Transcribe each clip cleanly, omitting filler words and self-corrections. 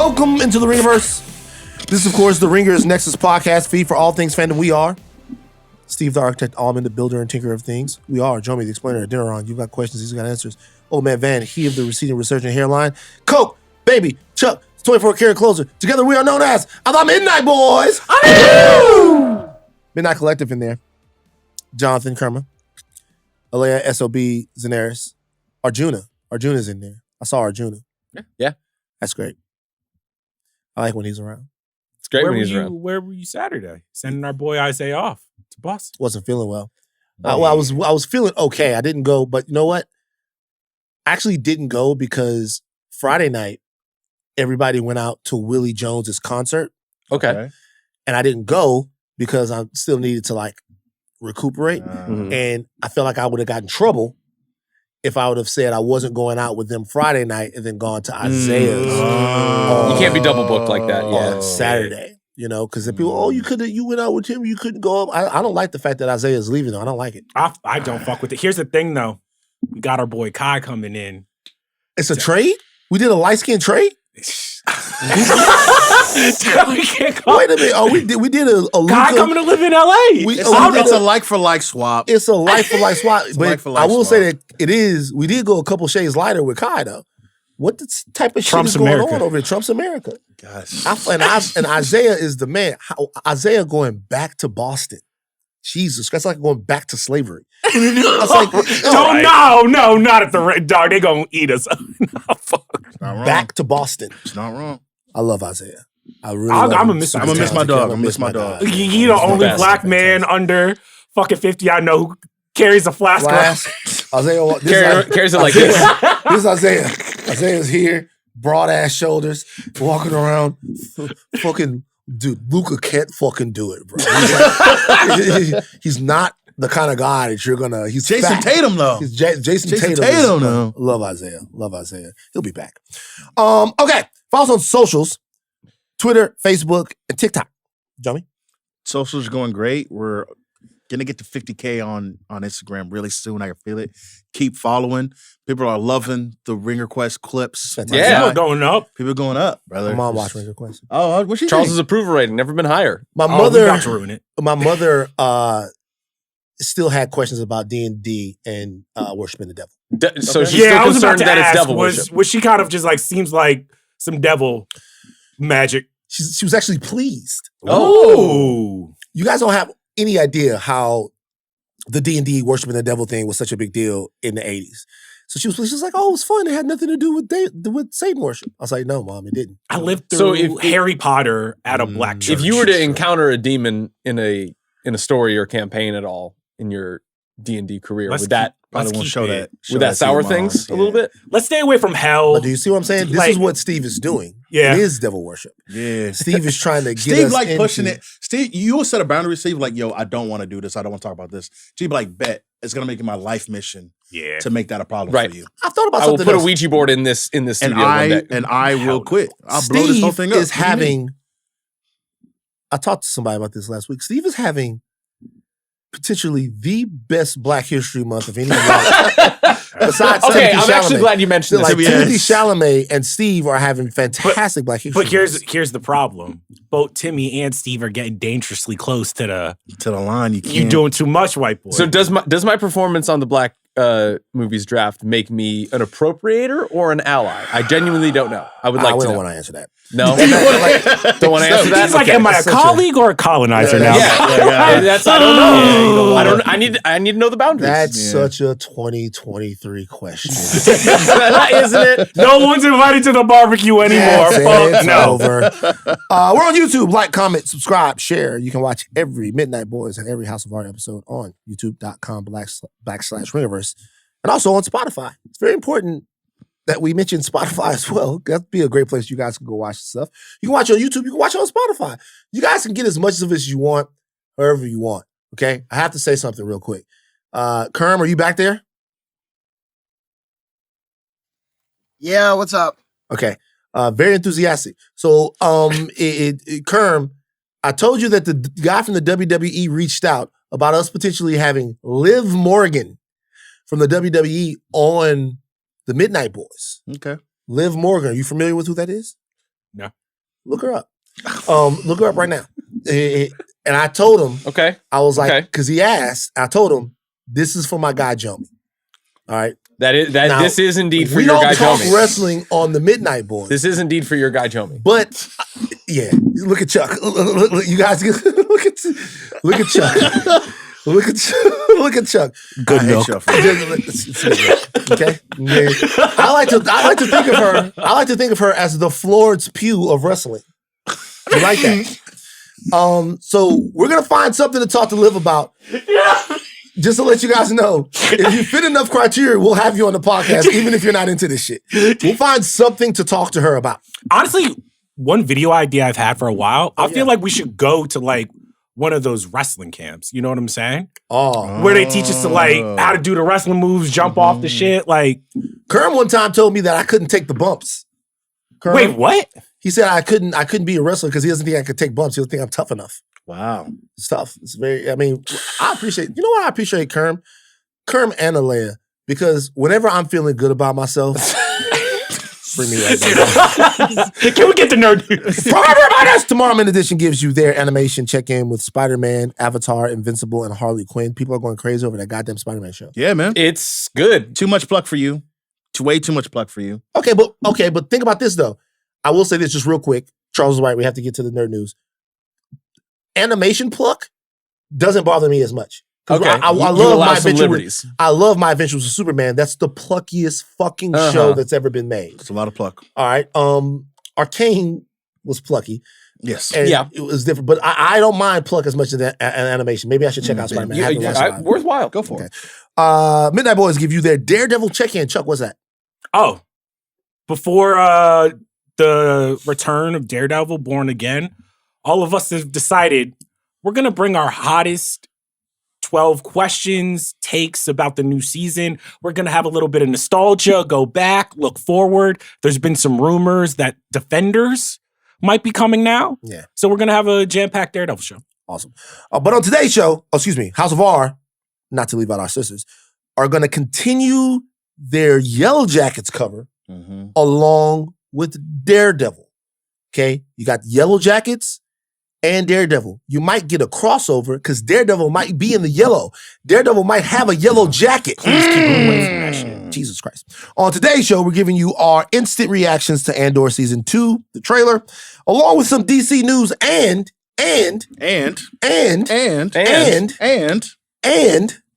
Welcome into the Ringerverse. This is, of course, the Ringers Nexus podcast feed for all things fandom. We are Steve, the architect, Ahlman, the builder and tinker of things. We are Jomi, the explainer, Adeniran. You've got questions, he's got answers. Old man Van, he of the receding, resurgent hairline. Coke, baby, Chuck, 24 karat closer. Together we are known as the Midnight Boys. Midnight Collective in there. Jonathan, Kermah, Aleya, SOB, Zenieris, Arjuna. Arjuna's in there. I saw Arjuna. Yeah. That's great. I like when he's around. It's great when he's around. Where were you Saturday? Sending our boy Isaiah off to Boston. Wasn't feeling well. I was feeling okay. I didn't go, but you know what? I actually didn't go because Friday night, everybody went out to Willie Jones's concert. Okay. And I didn't go because I still needed to recuperate. And I felt like I would have gotten in trouble if I would have said I wasn't going out with them Friday night and then gone to Isaiah's. You can't be double booked like that. Yeah. On Saturday, because the people, you went out with him, you couldn't go up. I don't like the fact that Isaiah's leaving though. I don't like it. I don't fuck with it. Here's the thing though. We got our boy Kai coming in. It's a trade? We did a light-skin trade? We Wait a minute. Oh, we did a Kai coming to live in LA. It's a like-for-like swap. It's a like-for-like swap. But like-for-like I will swap. say that it is, we did go a couple shades lighter with Kai though. What type of Trump's shit is going America. on over here? Trump's America. Gosh. And Isaiah is the man. Isaiah going back to Boston. Jesus, that's like going back to slavery. No, not at the rate. Dog, they gonna eat us. No, fuck. Not wrong. Back to Boston. It's not wrong. I love Isaiah. I really I'm love gonna him. miss him. I'm gonna miss my dog. I'm gonna miss my dog. He the only black man under fucking 50 I know who carries a flask. Isaiah Carries it like this. This is Isaiah. Isaiah's here, broad ass shoulders, walking around. Fucking dude, Luca can't fucking do it, bro. He's not the kind of guy that you're gonna. He's Jason fat. Tatum, though. He's Jason Tatum. though. Love Isaiah. Love Isaiah. He'll be back. Okay. Follow us on socials: Twitter, Facebook, and TikTok. Jomi? Socials going great. We're gonna get to 50K on Instagram really soon. I can feel it. Keep following. People are loving the Ringer Quest clips. Fantastic. Yeah. People going up. People going up, brother. My mom watched Ringer Quest. Oh, what's she Charles's think? approval rating never been higher. My We mother. about to ruin it. My mother still had questions about D&D and worshiping the devil. So she's I still was about concerned to that it's ask, devil worship. was she kind of just seems like some devil magic? She was actually pleased. Oh. You guys don't have any idea how the D&D worshiping the devil thing was such a big deal in the 80s. So she was like, oh, it was fun. It had nothing to do with Satan worship. I was like, no, Mom, it didn't. I lived So through Harry Potter at a black church. If you were to encounter a demon in a story or campaign at all in your D&D career, Let's would that Probably won't show that. would that sour things a little bit? Let's stay away from hell. But do you see what I'm saying? This is what Steve is doing. Yeah. It is devil worship. Yeah. Steve is trying to get Steve us pushing into- it. Steve, you will set a boundary, Steve, yo, I don't want to do this. I don't want to talk about this. Steve bet it's gonna make it my life mission to make that a problem Right. for you. I thought about I will something put else. a Ouija board in this studio And one day. I will quit. I'll blow this whole Steve thing up. is having, I talked to somebody about this last week. Steve is having potentially the best Black History Month of any besides Okay, Timothy I'm actually Chalamet. glad you mentioned this. Timothy Chalamet and Steve are having fantastic Black History But Months. here's the problem. Both Timmy and Steve are getting dangerously close to the line. You can't. you doing too much, white boy. So does my performance on the Black movies draft make me an appropriator or an ally? I genuinely don't know. I would like we to don't know. want to answer that. No, don't want to answer that. He's like, Okay. am I a colleague or a colonizer now? Yeah, that's I don't know. I don't. I need to know the boundaries. That's such a 2023 question. Isn't it? No one's invited to the barbecue anymore. That's it. Fuck It's no. over. We're on YouTube. Like, comment, subscribe, share. You can watch every Midnight Boys and every House of Art episode on youtube.com/Ringerverse and also on Spotify. It's very important that we mention Spotify as well. That'd be a great place you guys can go watch stuff. You can watch it on YouTube. You can watch it on Spotify. You guys can get as much of it as you want, however you want. Okay? I have to say something real quick. Kerm, are you back there? Yeah, what's up? Okay. Very enthusiastic. So, Kerm, I told you that the guy from the WWE reached out about us potentially having Liv Morgan from the WWE on the Midnight Boys. Okay. Liv Morgan, are you familiar with who that is? No. Look her up. Look her up right now. And I told him, Okay. I was like, Okay. because he asked, I told him, this is for my guy Jomi. All right. Now, This is indeed for we your don't guy talk Jomi. wrestling on the Midnight Boys. This is indeed for your guy Jomi. But yeah, look at Chuck. Look, you guys look at Chuck. Look at Chuck. Good milk. Okay. Yeah. I like to think of her. I like to think of her as the Florence Pugh of wrestling. You like that? So we're gonna find something to talk to Liv about. Just to let you guys know, if you fit enough criteria, we'll have you on the podcast, even if you're not into this shit. We'll find something to talk to her about. Honestly, one video idea I've had for a while, I feel like we should go to like one of those wrestling camps. You know what I'm saying? Oh. Where they teach us to like how to do the wrestling moves, jump off the shit. Like, Kerm one time told me that I couldn't take the bumps. Kerm, wait, what? He said I couldn't be a wrestler because he doesn't think I could take bumps. He doesn't think I'm tough enough. Wow. It's tough. It's very, I mean, I appreciate, you know what I appreciate Kerm and Aleya, because whenever I'm feeling good about myself, bring me right back. Can we get the nerd news? Tomorrow Man Edition gives you their animation check-in with Spider-Man, Avatar, Invincible, and Harley Quinn. People are going crazy over that goddamn Spider-Man show. Yeah, man. It's good. Too much pluck for you. Way too much pluck for you. Okay, but think about this though. I will say this just real quick. Charles is right. We have to get to the nerd news. Animation pluck doesn't bother me as much. Okay, I you love allow my some adventure. liberties. I love my Adventures with Superman. That's the pluckiest fucking show that's ever been made. It's a lot of pluck. All right. Arcane was plucky. Yes. And Yeah. it was different, but I don't mind pluck as much as that animation. Maybe I should check out Spider-Man. I haven't watched Spider-Man. Worthwhile. Go for it. Midnight Boys give you their Daredevil check-in. Chuck, what's that? Oh, before the return of Daredevil Born Again, all of us have decided we're going to bring our hottest 12 questions, takes about the new season. We're going to have a little bit of nostalgia, go back, look forward. There's been some rumors that Defenders might be coming now. Yeah. So we're going to have a jam-packed Daredevil show. Awesome. But on today's show, House of R, not to leave out our sisters, are going to continue their Yellow Jackets cover along with Daredevil. Okay? You got Yellow Jackets and Daredevil. You might get a crossover because Daredevil might be in the yellow. Daredevil might have a yellow jacket. Please keep him away from that shit. Jesus Christ. On today's show, we're giving you our instant reactions to Andor Season 2, the trailer, along with some DC news and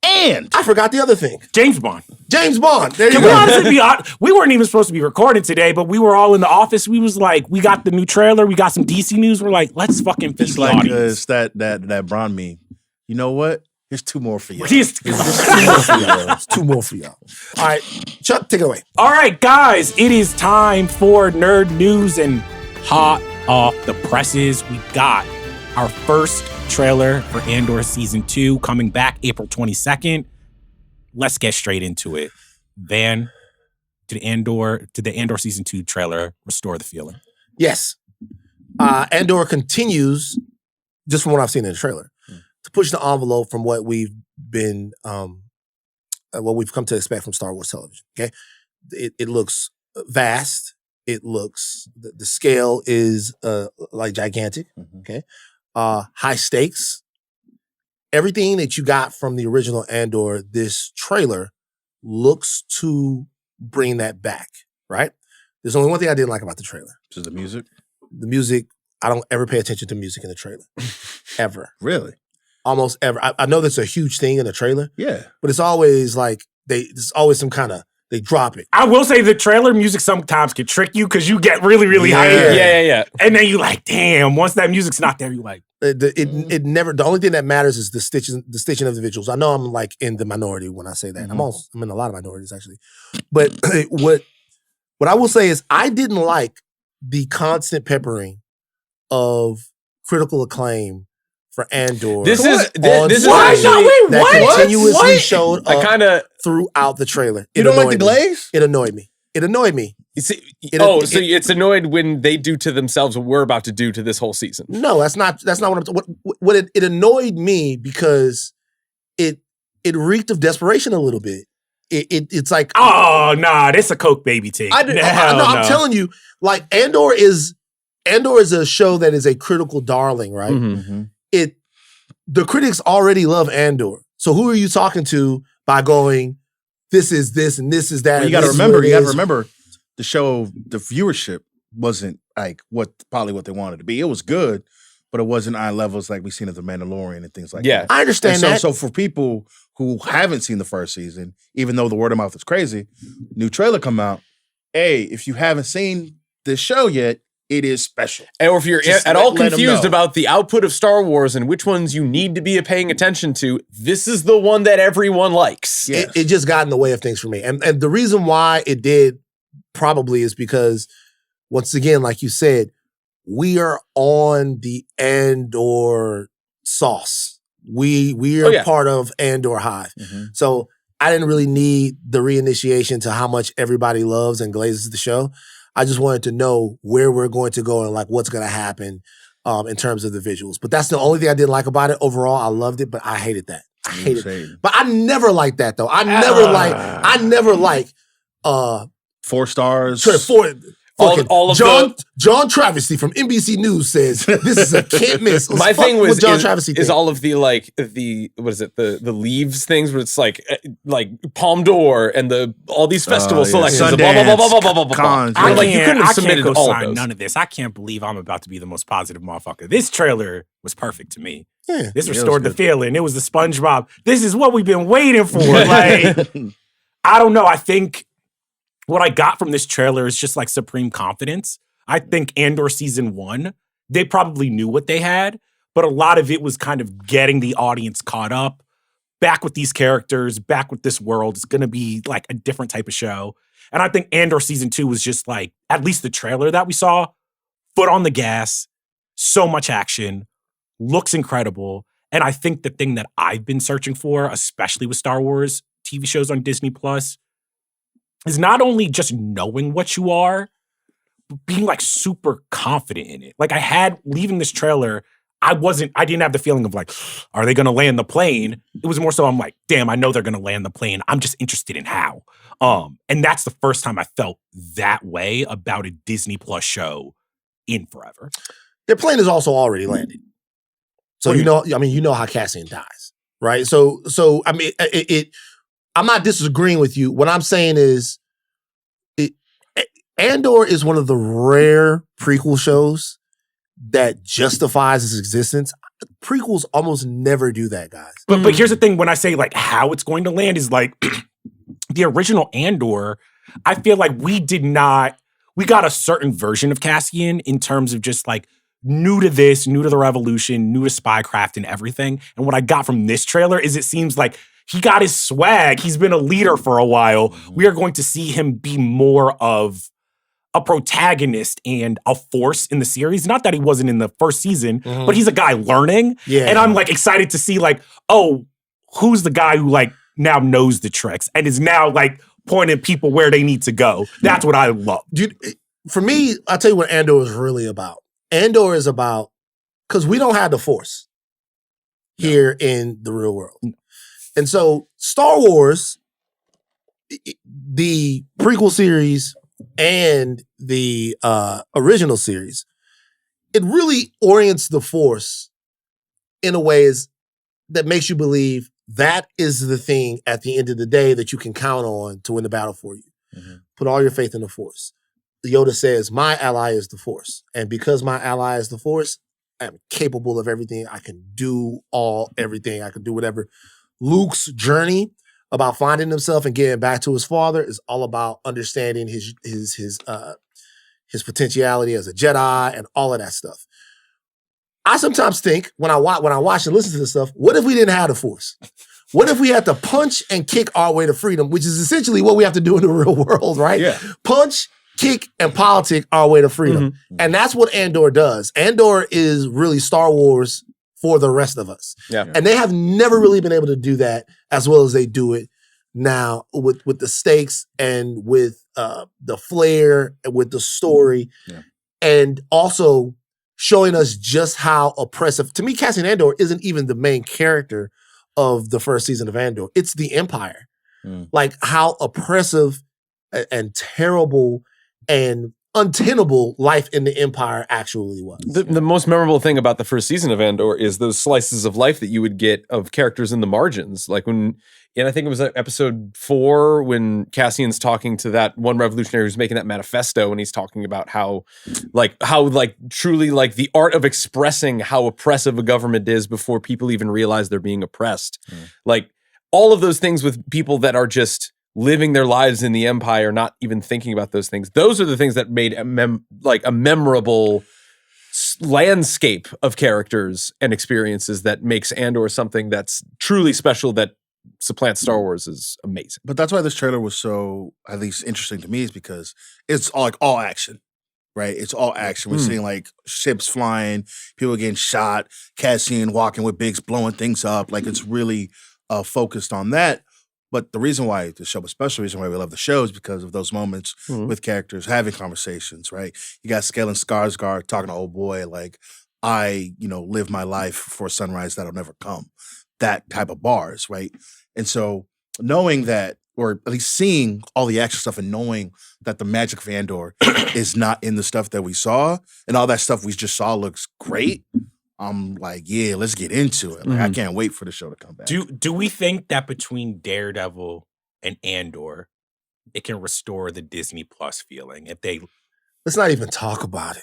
I forgot the other thing. James Bond. James Bond. There you Can go. we honestly be honest? We weren't even supposed to be recording today, but we were all in the office. We was like, we got the new trailer. We got some DC news. We're like, let's fucking feed It's the like audience. it's that Bron meme. You know what? Here's two more for you. Here's- It's two more for y'all. All right, Chuck, take it away. All right, guys, it is time for nerd news and hot off the presses. We got our first trailer for Andor Season 2 coming back April 22nd. Let's get straight into it. Van, did the Andor Season 2 trailer restore the feeling? Yes. Andor continues, just from what I've seen in the trailer, to push the envelope from what we've been, what we've come to expect from Star Wars television. Okay, it looks vast. It looks the scale is like gigantic. Okay, high stakes. Everything that you got from the original Andor, this trailer looks to bring that back. Right. There's only one thing I didn't like about the trailer. This is the music. The music. I don't ever pay attention to music in the trailer, ever. Really? Almost ever. I know that's a huge thing in the trailer, Yeah. but it's always like there's always some kind of, they drop it. I will say the trailer music sometimes can trick you because you get really, really Yeah. hyped. Yeah. And then you like, damn, once that music's not there, you like, It never, the only thing that matters is the stitching of the visuals. I know I'm like in the minority when I say that. I'm in a lot of minorities actually. But what I will say is I didn't like the constant peppering of critical acclaim for Andor. This is on this is screen actually that what? continuously showed I up kind of throughout the trailer. You don't like the glaze? It annoyed me. It annoyed me. so It- it's annoyed when they do to themselves what we're about to do to this whole season. No, that's not what I'm. What it annoyed me because it reeked of desperation a little bit. It's like oh, nah, this a Coke baby take. I'm telling you, like Andor is Andor is a show that is a critical darling, right? Mhm. The critics already love Andor. So who are you talking to by going, this is this and this is that? Well, you got to remember, the show, the viewership wasn't like probably what they wanted to be. It was good, but it wasn't eye levels like we've seen of The Mandalorian and things like that. I understand that. So for people who haven't seen the first season, even though the word of mouth is crazy, new trailer come out. Hey, if you haven't seen this show yet, it is special. Or if you're Just at all let 'em confused know. about the output of Star Wars and which ones you need to be paying attention to, this is the one that everyone likes. Yes. It just got in the way of things for me. And the reason why it did probably is because, once again, like you said, we are on the Andor sauce. We are part of Andor Hive. Mm-hmm. So I didn't really need the reinitiation to how much everybody loves and glazes the show. I just wanted to know where we're going to go and like what's going to happen in terms of the visuals. But that's the only thing I didn't like about it. Overall, I loved it, but I hated that. I hated it. But I never liked that though. I never like 4 stars. All of John Travesty from NBC News says this is a can't miss. My thing was John Travesty is all of the what is it, the leaves things where it's like Palme d'Or and all these festival selections, Sundance, blah blah blah blah blah blah blah. cons, I yeah. like you couldn't have submitted all of co-sign those. none of this. I can't believe I'm about to be the most positive motherfucker. This trailer was perfect to me. Yeah. This it was restored the good. feeling. It was the SpongeBob. This is what we've been waiting for. Like, I don't know. I think what I got from this trailer is just like supreme confidence. I think Andor season 1, they probably knew what they had, but a lot of it was kind of getting the audience caught up, back with these characters, back with this world. It's going to be like a different type of show. And I think Andor season 2 was just like, at least the trailer that we saw, foot on the gas, so much action, looks incredible. And I think the thing that I've been searching for, especially with Star Wars TV shows on Disney Plus, is not only just knowing what you are, but being like super confident in it. Like leaving this trailer, I didn't have the feeling of like, are they going to land the plane? It was more so I'm like, damn, I know they're going to land the plane. I'm just interested in how. And that's the first time I felt that way about a Disney Plus show in forever. Their plane is also already landed. So you know how Cassian dies, right? So I mean, I'm not disagreeing with you. What I'm saying is, Andor is one of the rare prequel shows that justifies its existence. Prequels almost never do that, guys. But here's the thing: when I say like how it's going to land is like the original Andor. I feel like we got a certain version of Cassian in terms of just like new to this, new to the revolution, new to spycraft and everything. And what I got from this trailer is it seems like he got his swag. He's been a leader for a while. We are going to see him be more of a protagonist and a force in the series. Not that he wasn't in the first season, but he's a guy learning. Yeah. And I'm like excited to see like, oh, who's the guy who like now knows the tricks and is now like pointing people where they need to go. That's what I love. Dude, for me, I'll tell you what Andor is really about. Andor is about, because we don't have the Force here in the real world. And so Star Wars, the prequel series and the original series, it really orients the Force in a way that makes you believe that is the thing at the end of the day that you can count on to win the battle for you. Mm-hmm. Put all your faith in the Force. Yoda says, my ally is the Force. And because my ally is the Force, I'm capable of everything. I can do everything. I can do whatever. Luke's journey about finding himself and getting back to his father is all about understanding his potentiality as a Jedi and all of that stuff. I sometimes think when I watch and listen to this stuff, what if we didn't have the Force? What if we had to punch and kick our way to freedom, which is essentially what we have to do in the real world, right? Yeah. Punch, kick, and politic our way to freedom. Mm-hmm. And that's what Andor does. Andor is really Star Wars for the rest of us. Yeah. And they have never really been able to do that as well as they do it now with the stakes and with the flair and with the story. Yeah. And also showing us just how oppressive. To me, Cassian Andor isn't even the main character of the first season of Andor. It's the Empire. Like how oppressive and terrible and untenable life in the Empire actually was. The most memorable thing about the first season of Andor is those slices of life that you would get of characters in the margins. Like and I think it was episode 4 when Cassian's talking to that one revolutionary who's making that manifesto, and he's talking about how truly like the art of expressing how oppressive a government is before people even realize they're being oppressed. Like all of those things with people that are just living their lives in the Empire, not even thinking about those things. Those are the things that made a memorable landscape of characters and experiences that makes Andor something that's truly special, that supplants Star Wars is amazing. But that's why this trailer was so, at least interesting to me, is because it's all action, right? It's all action. We're seeing like ships flying, people getting shot, Cassian walking with Biggs, blowing things up. Like it's really focused on that. But the reason why the show was special, the reason why we love the show is because of those moments with characters having conversations, right? You got Stellan Skarsgård talking to old boy like, I, live my life for a sunrise that'll never come. That type of bars, right? And so knowing that, or at least seeing all the action stuff and knowing that the magic of Andor is not in the stuff that we saw, and all that stuff we just saw looks great, I'm like, yeah, let's get into it. Like, I can't wait for the show to come back. Do we think that between Daredevil and Andor, it can restore the Disney Plus feeling? If they Let's not even talk about it.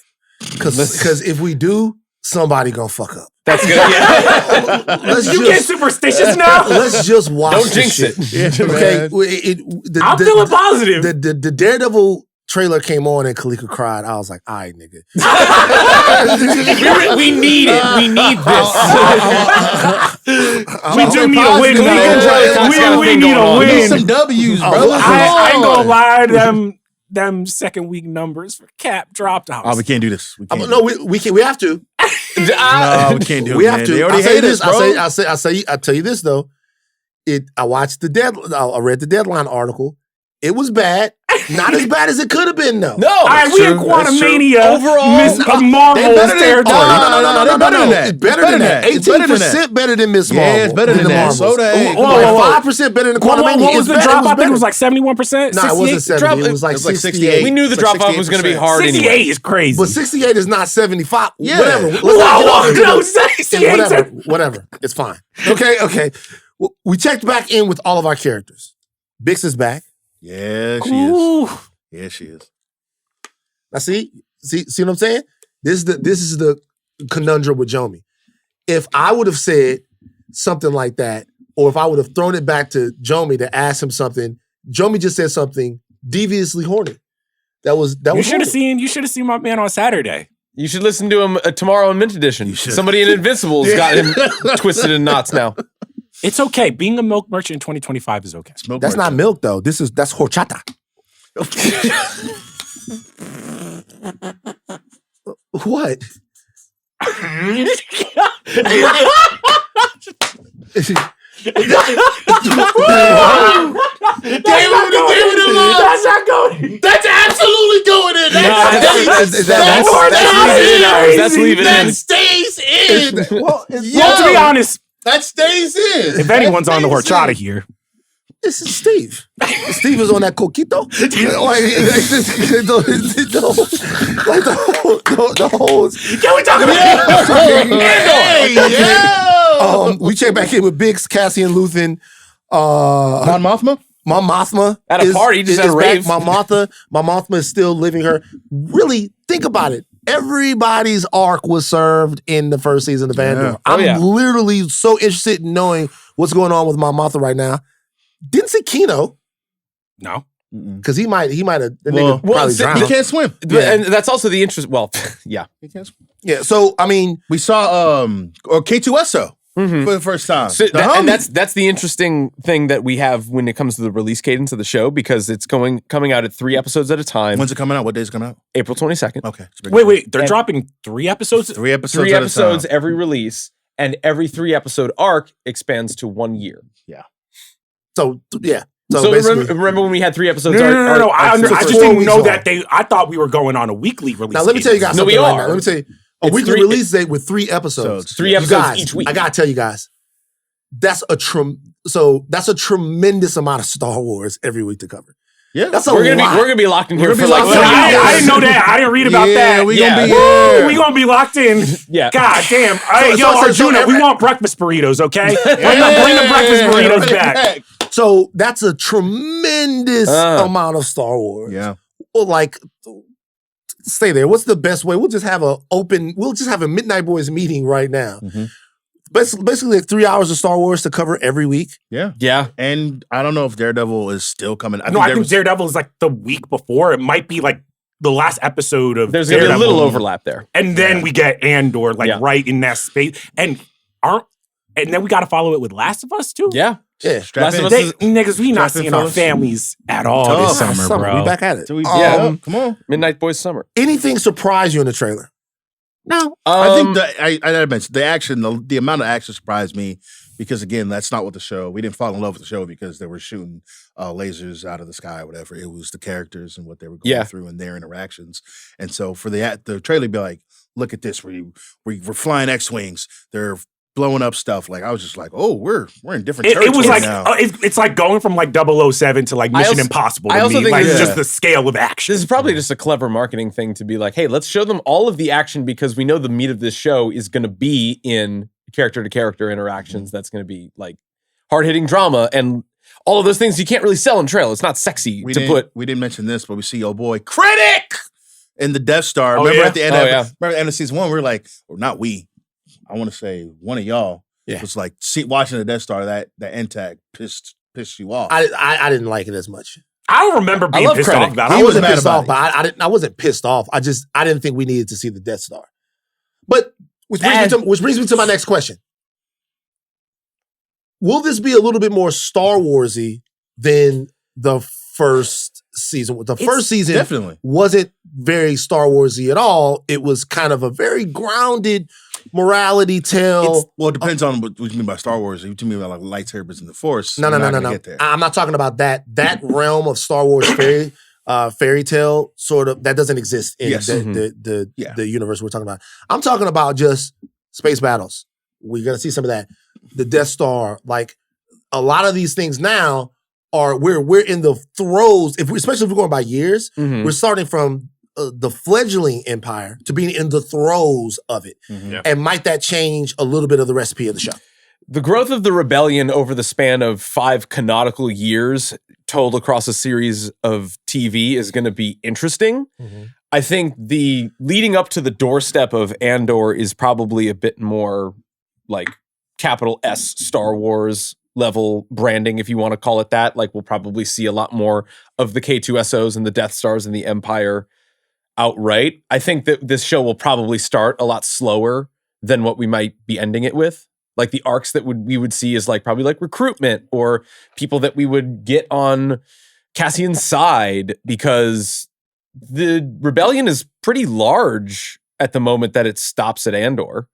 Because if we do, somebody gonna fuck up. That's good. Yeah. You get superstitious now? Let's just watch Don't jinx shit. it. Okay, I'm feeling positive. The Daredevil trailer came on and Kalika cried. I was like, all right, nigga. we need it. We need this. We do need a win, though. We need a We need win. some W's, bro. I ain't gonna lie, them second week numbers for Cap dropped out. Oh, we can't do this. We can't. No, we can. We have to. No, we can't do it. We have man. to. They already hate us, bro. I tell you this though. I watched I read the Deadline article. It was bad. Not as bad as it could have been, though. No. All right, we in Quantumania. Overall, Miss Marvel territory. No. better than that. It's better than that. 18% better than Miss Marvel. Yeah, it's better than that. So that. 5% better than Quantumania. What was the drop? I think it was like 71%. No, it wasn't 70. It was like 68. We knew the drop off was going to be hard 68 anyway. is crazy. But 68 is not 75. Yeah. Whatever. Whatever. It's fine. Okay. We checked back in with all of our characters. Bix is back. Yeah, she is. Yeah, she is. Now see what I'm saying? This is the conundrum with Jomi. If I would have said something like that, or if I would have thrown it back to Jomi to ask him something, Jomi just said something deviously horny. You should have seen my man on Saturday. You should listen to him tomorrow in Mint Edition. Somebody in Invincible's got him twisted in knots now. It's okay. Being a milk merchant in 2025 is okay. That's not milk though. That's horchata. What? That's not going. That's absolutely going in. That's leaving That in. stays in. Well, to be honest, that stays in. if anyone's on the horchata here, This is Steve. Steve is on that coquito. The whole. can we talk about We check back in with Biggs, Cassian, Lathan. Mon Mothma? Mon Mothma At a party, just at a rave. Mon Mothma is still living her. Really, think about it. Everybody's arc was served in the first season of Andor. I'm literally so interested in knowing what's going on with Mon Mothma right now. Didn't see Kino. No. Because he might have probably drowned. He can't swim. And that's also the interest. Well, yeah. He can't swim. Yeah, so I mean, we saw K2SO for the first time. So and that's the interesting thing that we have when it comes to the release cadence of the show, because it's coming out at 3 episodes at a time. When's it coming out? What day is it coming out? April 22nd. Okay. Wait. They're dropping 3 episodes? 3 episodes. 3 episodes every release, and every 3 episode arc expands to 1 year. Yeah. So yeah. So remember when we had 3 episodes? No. I just didn't know that I thought we were going on a weekly release. Now let me tell you guys something. No, we right are. now. Let me tell you a weekly release date with 3 episodes. 3 episodes each week. I gotta tell you guys, that's a tremendous amount of Star Wars every week to cover. Yeah, That's a We're lot. gonna be locked in here We're for gonna be like locked in. I didn't know that. I didn't read about that. We Yeah. gonna be Woo, we gonna be locked in. Yeah. God damn. so Arjuna, we every- want breakfast burritos, okay? Bring the breakfast burritos back. So that's a tremendous amount of Star Wars. Yeah. Well, like, stay there. What's the best way? We'll just have a Midnight Boys meeting right now. Mhm. Basically, like 3 hours of Star Wars to cover every week. Yeah. Yeah. And I don't know if Daredevil is still coming. I think Daredevil is like the week before. It might be like the last episode of There's gonna be a Daredevil. little overlap there. And then we get Andor right in that space. And then we got to follow it with Last of Us too. Yeah. Yeah. Strap Last in. of Us is- Niggas, we not Strap in, seeing our fellas. families at all Tough. this summer, bro. We back at it. So we, Yeah. come on. Midnight Boys Summer. Anything surprise you in the trailer? No. I think I mentioned the action, the amount of action surprised me because again, that's not what the show. We didn't fall in love with the show because they were shooting lasers out of the sky, or whatever. It was the characters and what they were going through and their interactions. And so for the trailer, to be like, look at this, we're flying X-wings, they're blowing up stuff. Like I was just like, oh, we're in different It territory was like now. it's like going from like 007 to like Mission Impossible. I To also me. think like this is- just the scale of action. This is probably just a clever marketing thing to be like, hey, let's show them all of the action because we know the meat of this show is going to be in character-to-character interactions. That's going to be like hard-hitting drama and all of those things you can't really sell in trailer. It's not sexy We to didn't put. we didn't mention this, but we see old boy Critic in the Death Star. Oh, Remember yeah? at the end Oh, of yeah. remember at the end of season 1, we were like, or not we, I want to say one of y'all was like watching the Death Star, that end tag pissed you off. I didn't like it as much. I don't remember being love pissed Krennic. off about I it. wasn't mad pissed about off, it. but I wasn't pissed off. I didn't think we needed to see the Death Star. But which brings me to my next question. Will this be a little bit more Star Warsy than the first season? The first season definitely wasn't very Star Warsy at all. It was kind of a very grounded morality tale. Well, it depends on what you mean by Star Wars. If you mean about like lightsabers in the Force, No. you're not gonna get there. I'm not talking about that realm of Star Wars fairy tale sort of that doesn't exist in the universe we're talking about. I'm talking about just space battles. We're gonna see some of that. The Death Star, like a lot of these things now are we're in the throes. Especially if we're going by years, we're starting from the fledgling empire to being in the throes of it. Yeah. And might that change a little bit of the recipe of the show? The growth of the rebellion over the span of 5 canonical years told across a series of TV is going to be interesting. I think the leading up to the doorstep of Andor is probably a bit more like capital S Star Wars level branding, if you want to call it that. Like we'll probably see a lot more of the K2SOs and the Death Stars and the Empire outright. I think that this show will probably start a lot slower than what we might be ending it with. Like the arcs that we would see is like probably like recruitment or people that we would get on Cassian's side, because the rebellion is pretty large at the moment that it stops at Andor.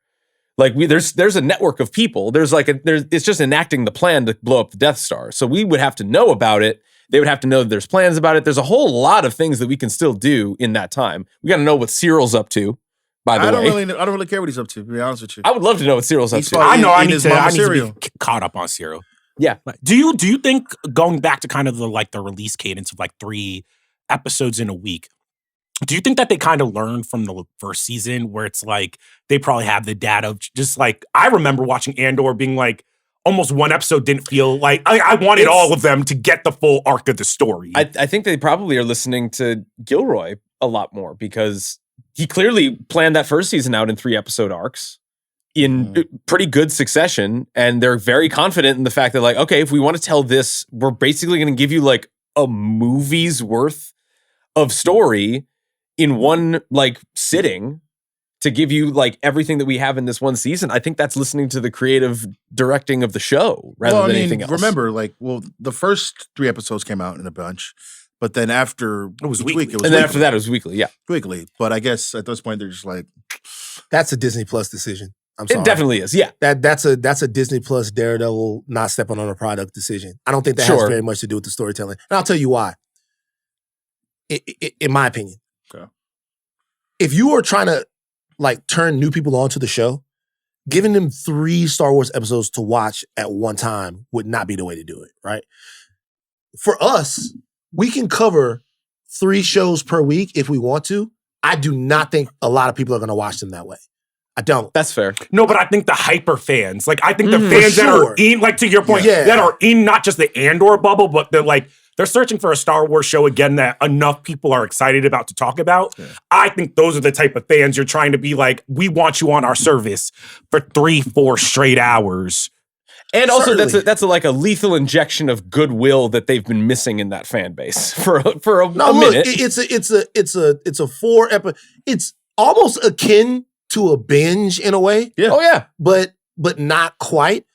Like there's a network of people. It's just enacting the plan to blow up the Death Star. So we would have to know about it. They would have to know that there's plans about it. There's a whole lot of things that we can still do in that time. We got to know what Cyril's up to. By the way, I don't really care what he's up to be honest with you. I would love to know what Cyril's up He's to. fine. I know I Eat need his to mama I need to cereal. be caught up on Cyril. Yeah. Do you think going back to kind of the release cadence of like 3 episodes in a week, do you think that they kind of learned from the first season where it's like they probably have the data of just like, I remember watching Andor being like almost one episode didn't feel like I wanted all of them to get the full arc of the story. I think they probably are listening to Gilroy a lot more because he clearly planned that first season out in 3 episode arcs in pretty good succession. And they're very confident in the fact that like, okay, if we want to tell this, we're basically going to give you like a movie's worth of story in one like sitting to give you like everything that we have in this one season. I think that's listening to the creative directing of the show rather than anything else. Remember, the first 3 episodes came out in a bunch, but then after It was each weekly. week, it was and then weekly. after that, it was weekly. Yeah, weekly. But I guess at this point, they're just like, That's a Disney Plus decision. I'm sorry. it definitely is. Yeah. That's a Disney Plus Daredevil not stepping on a product decision. I don't think that has very much to do with the storytelling. And I'll tell you why. In my opinion. Okay. If you are trying to like turn new people onto the show, giving them 3 Star Wars episodes to watch at one time would not be the way to do it, right? For us, we can cover 3 shows per week if we want to. I do not think a lot of people are going to watch them that way. I don't. That's fair. No, but I think the hyper fans, like I think the fans that are in, like to your point, that are in not just the Andor bubble, but they're searching for a Star Wars show again that enough people are excited about to talk about. Yeah. I think those are the type of fans you're trying to be like, we want you on our service for 3-4 straight hours. And also, that's like a lethal injection of goodwill that they've been missing in that fan base for a minute. It's a 4 episode. It's almost akin to a binge in a way. Yeah. Oh yeah, but not quite.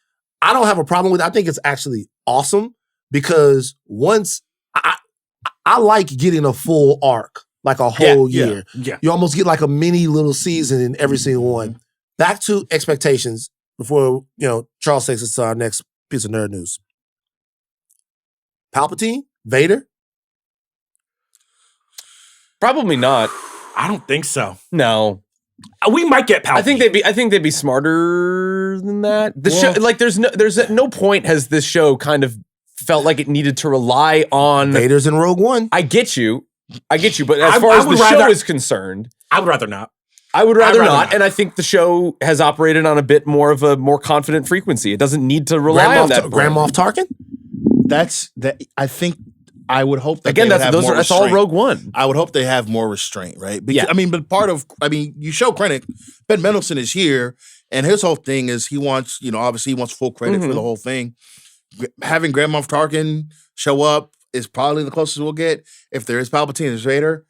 I don't have a problem with it. I think it's actually awesome because once I like getting a full arc, like a whole year. Yeah. You almost get like a mini little season in every single one. Back to expectations. Before, Charles takes us to our next piece of nerd news. Palpatine? Vader? Probably not. I don't think so. No. We might get Palpatine. I think they'd be smarter than that. The show, like, there's at no point has this show kind of felt like it needed to rely on Vader's in Rogue One. I get you, but as far as the show is concerned, I would rather not. I would rather not, and I think the show has operated on a bit more of a more confident frequency. It doesn't need to rely on that. Grand Moff Tarkin? I think I would hope that again that's all Rogue One. I would hope they have more restraint, right? Because, you show Krennic, Ben Mendelsohn is here, and his whole thing is he wants, obviously he wants full credit for the whole thing. Having Grand Moff Tarkin show up is probably the closest we'll get. If there is Palpatine and Vader,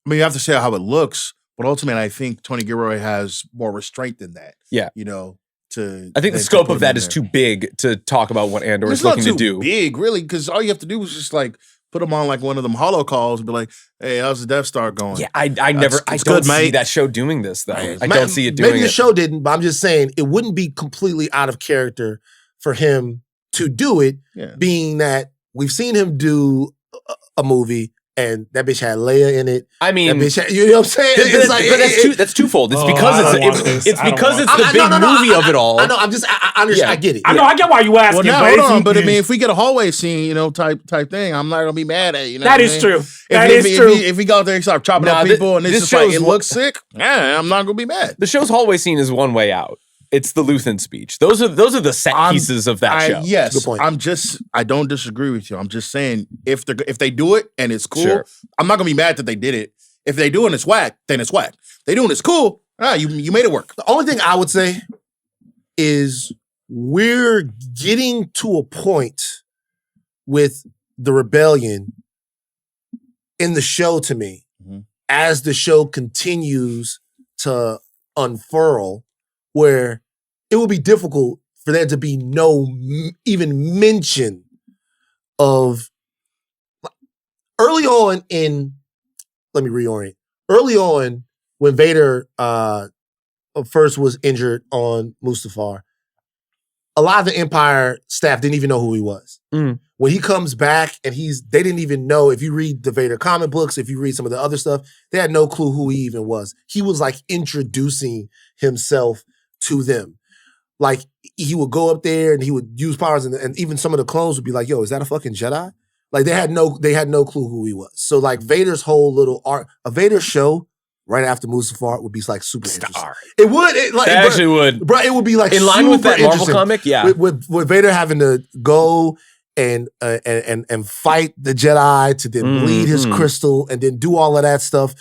you have to say how it looks. But ultimately, I think Tony Gilroy has more restraint than that. Yeah. I think the scope of that is too big to talk about what Andor is looking to do. It's not too big, really, because all you have to do is just like put them on like one of them holo calls and be like, "Hey, how's the Death Star going?" Yeah, I don't see that show doing this though. I don't see it doing it. Maybe the show didn't, but I'm just saying it wouldn't be completely out of character for him to do it, being that we've seen him do a movie. And that bitch had Leia in it. I mean, that bitch had, you know what I'm saying? That's twofold. It's because it's the big movie of it all. I know. I understand. I get it. I know. I get why you asking. Well, now, hold on. But I mean, if we get a hallway scene, type thing, I'm not gonna be mad at you. That is true. If we go out there and start chopping up people, and it's just like it looks sick, I'm not gonna be mad. The show's hallway scene is one way out. It's the Lathan speech. Those are the set pieces of that show. Yes, good point. I don't disagree with you. I'm just saying if they do it and it's cool, I'm not gonna be mad that they did it. If they do and it's whack, then it's whack. They do and it's cool. You made it work. The only thing I would say is we're getting to a point with the rebellion in the show to me, as the show continues to unfurl, where it will be difficult for there to be no even mention of early on in, let me reorient. Early on, when Vader first was injured on Mustafar, a lot of the Empire staff didn't even know who he was. When he comes back and they didn't even know, if you read the Vader comic books, if you read some of the other stuff, they had no clue who he even was. He was like introducing himself to them. Like he would go up there and he would use powers and even some of the clones would be like, yo, is that a fucking Jedi? Like they had no clue who he was. So like Vader's whole little arc, a Vader show right after Mustafar would be like super interesting. It would. It actually would. Bro, it would be like in line with that Marvel comic, yeah. With Vader having to go and fight the Jedi to then bleed his crystal and then do all of that stuff.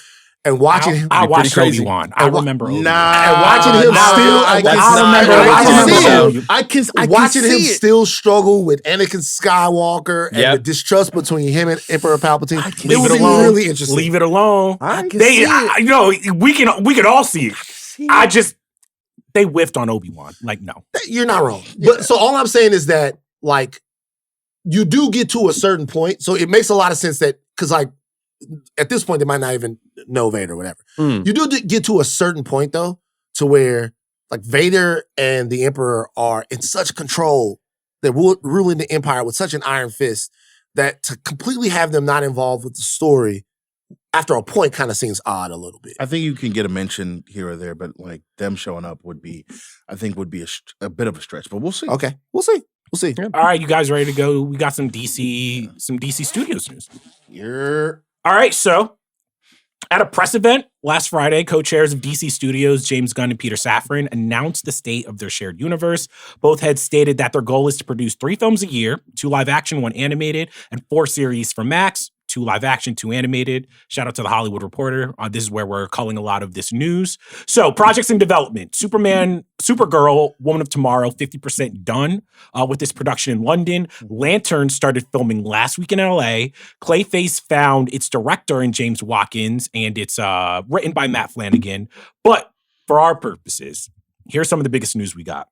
And watching him, I watched Obi-Wan. I remember Obi-Wan. And watching him watching him still struggle with Anakin Skywalker and the distrust between him and Emperor Palpatine. It would be really interesting. Leave it alone. We can all see it. They whiffed on Obi-Wan. Like, no. You're not wrong. But so all I'm saying is that, like, you do get to a certain point. So it makes a lot of sense that, because like, at this point, they might not even know Vader or whatever. You do get to a certain point, though, to where like Vader and the Emperor are in such control. They're ruling the Empire with such an iron fist that to completely have them not involved with the story after a point kind of seems odd a little bit. I think you can get a mention here or there, but like them showing up would be a bit of a stretch. But we'll see. Okay, we'll see. We'll see. All right, you guys ready to go? We got some DC Studios news. All right, so at a press event last Friday, co-chairs of DC Studios, James Gunn and Peter Safran, announced the state of their shared universe. Both heads stated that their goal is to produce 3 films a year, 2 live action, 1 animated, and 4 series for Max, 2 live action, 2 animated. Shout out to the Hollywood Reporter. This is where we're culling a lot of this news. So projects in development: Superman, Supergirl, Woman of Tomorrow, 50% done with this production in London. Lantern started filming last week in LA. Clayface found its director in James Watkins, and it's written by Matt Flanagan. But for our purposes, here's some of the biggest news we got.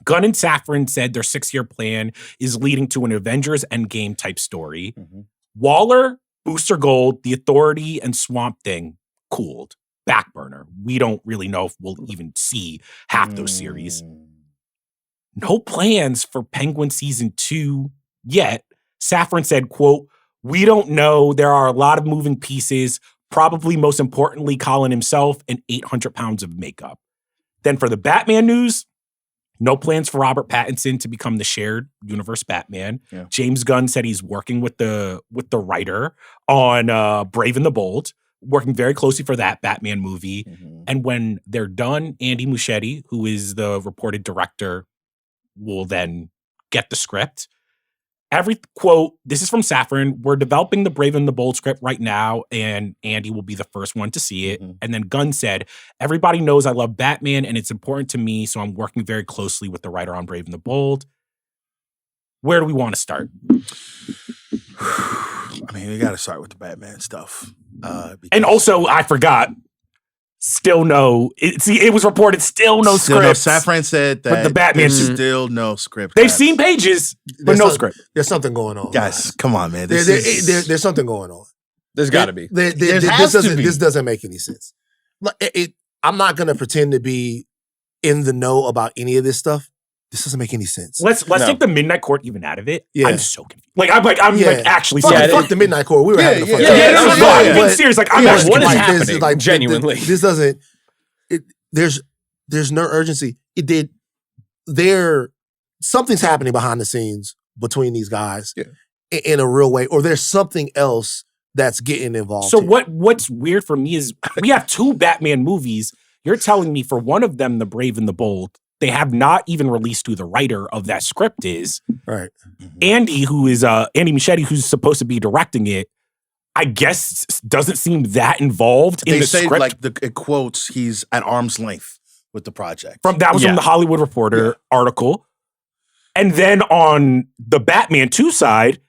Gunn and Safran said their 6-year plan is leading to an Avengers Endgame type story. Waller, Booster Gold, The Authority, and Swamp Thing cooled. Back burner. We don't really know if we'll even see half those series. No plans for Penguin Season 2 yet. Safran said, quote, "We don't know. There are a lot of moving pieces, probably most importantly Colin himself and 800 pounds of makeup." Then for the Batman news, no plans for Robert Pattinson to become the shared universe Batman. Yeah. James Gunn said he's working with the writer on Brave and the Bold, working very closely for that Batman movie. And when they're done, Andy Muschietti, who is the reported director, will then get the script. Every quote, this is from Safran, "We're developing the Brave and the Bold script right now, and Andy will be the first one to see it." And then Gunn said, "Everybody knows I love Batman and it's important to me, so I'm working very closely with the writer on Brave and the Bold." Where do we want to start? I mean, we got to start with the Batman stuff. And also, I forgot, still no, it was reported still no scripts. Safran said that But the Batman there's still no script. They've seen pages, but no script. There's something going on. Guys, come on, man. There's something going on. There's got to be. This doesn't make any sense. I'm not going to pretend to be in the know about any of this stuff. This doesn't make any sense. Let's take the Midnight Court even out of it. Yeah. I'm so confused. I'm actually fuck the Midnight Court. We were having a fun I'm being serious. I'm actually what is confused. happening? Genuinely, this doesn't. There's no urgency. Something's happening behind the scenes between these guys in a real way, or there's something else that's getting involved. So what's weird for me is we have 2 Batman movies. You're telling me for one of them, The Brave and the Bold, they have not even released who the writer of that script is. Right. Andy, who is Andy Muschietti, who's supposed to be directing it, I guess doesn't seem that involved in the script. They say, it quotes, he's at arm's length with the project. From the Hollywood Reporter article. And then on the Batman 2 side,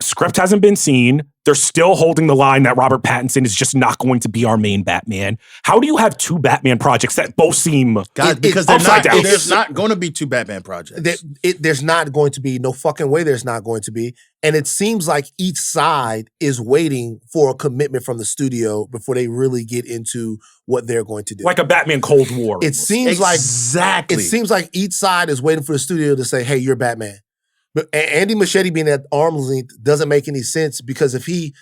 script hasn't been seen. They're still holding the line that Robert Pattinson is just not going to be our main Batman. How do you have 2 Batman projects that both seem because upside down? There's not going to be 2 Batman projects. There's not going to be. No fucking way there's not going to be. And it seems like each side is waiting for a commitment from the studio before they really get into what they're going to do. Like a Batman Cold War. It seems exactly. It seems like each side is waiting for the studio to say, "Hey, you're Batman." But Andy Muschietti being at arm's length doesn't make any sense, because if he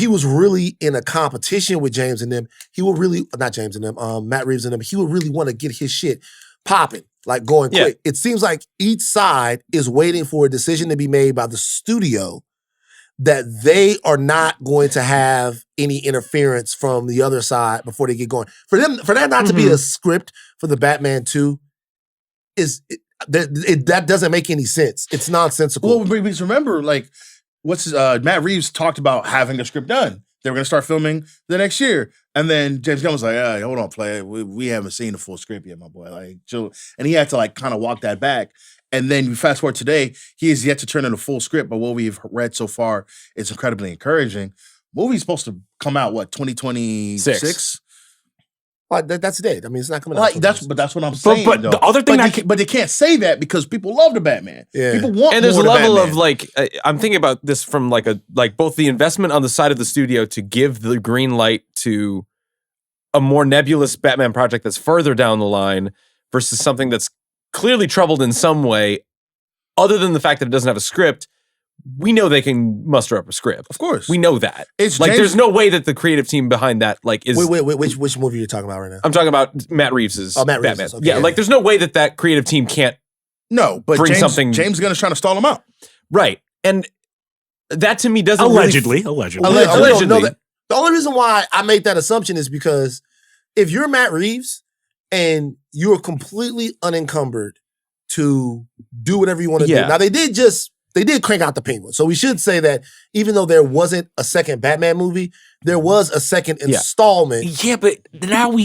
was really in a competition with James and them, he would really not James and them, Matt Reeves and them, he would really want to get his shit popping, like going quick. It seems like each side is waiting for a decision to be made by the studio that they are not going to have any interference from the other side before they get going. For that not to be a script for the Batman 2 that doesn't make any sense. It's nonsensical. Well, because remember, Matt Reeves talked about having the script done. They were going to start filming the next year. And then James Gunn was like, "Hey, hold on, play. We haven't seen the full script yet, my boy." And he had to kind of walk that back. And then you fast forward today, he is yet to turn in a full script, but what we've read so far is incredibly encouraging. Movie's supposed to come out, 2026? Well, that's dead. I mean, it's not coming out. That's what I'm saying. But the other thing but they can't say that because people love the Batman. Yeah. People want. And there's a more level Batman. of I'm thinking about this from both the investment on the side of the studio to give the green light to a more nebulous Batman project that's further down the line versus something that's clearly troubled in some way, other than the fact that it doesn't have a script. We know they can muster up a script. Of course. We know that. It's there's no way that the creative team behind that is... Wait, which movie are you talking about right now? I'm talking about Matt Reeves's Matt Reeves. Batman. Okay, yeah, there's no way that creative team can't No, but bring James, something. James Gunn is trying to stall him out. Right. And that to me doesn't Allegedly. We don't know that. The only reason why I made that assumption is because if you're Matt Reeves and you're completely unencumbered to do whatever you want to do. Now they did crank out the Penguin. So we should say that even though there wasn't a second Batman movie, there was a second installment. Yeah, but now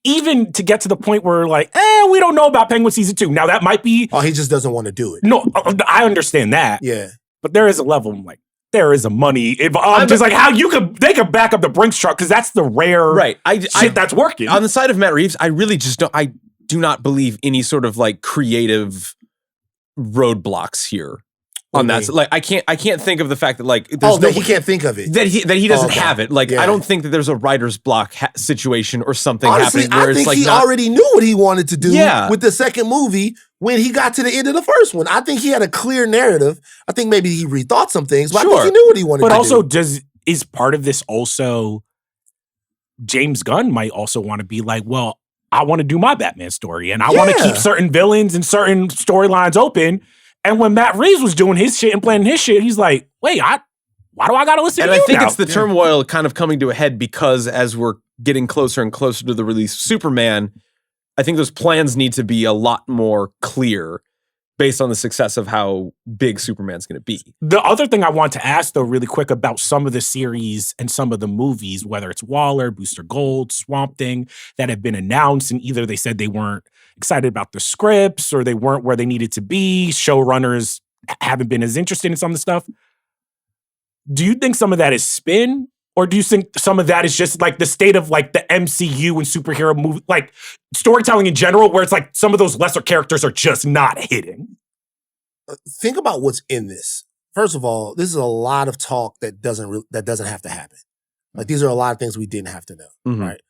even to get to the point where like, we don't know about Penguin season 2. Now that might be. Oh, he just doesn't want to do it. No, I understand that. Yeah. But there is a level, like, there is a money. I'm just like, how they could back up the Brinks truck because that's the rare shit that's working. On the side of Matt Reeves, I really just don't. I do not believe any sort of like creative roadblocks here. On that, like I can't think of the fact that like he can't think of it that he doesn't have it. Like I don't think that there's a writer's block situation or something happening where it's like he already knew what he wanted to do with the second movie when he got to the end of the first one. I think he had a clear narrative. I think maybe he rethought some things, but I think he knew what he wanted to do. But also, is part of this also James Gunn might also want to be like, well, I want to do my Batman story and I want to keep certain villains and certain storylines open. And when Matt Reeves was doing his shit and planning his shit, he's like, wait, why do I got to listen to you And I think now? it's the turmoil kind of coming to a head because as we're getting closer and closer to the release of Superman, I think those plans need to be a lot more clear based on the success of how big Superman's going to be. The other thing I want to ask, though, really quick about some of the series and some of the movies, whether it's Waller, Booster Gold, Swamp Thing, that have been announced, and either they said they weren't excited about the scripts or they weren't where they needed to be, showrunners haven't been as interested in some of the stuff. Do you think some of that is spin? Or do you think some of that is just like the state of like the MCU and superhero movie, like storytelling in general, where it's like some of those lesser characters are just not hitting? Think about what's in this. First of all, this is a lot of talk that doesn't have to happen. Like these are a lot of things we didn't have to know, right?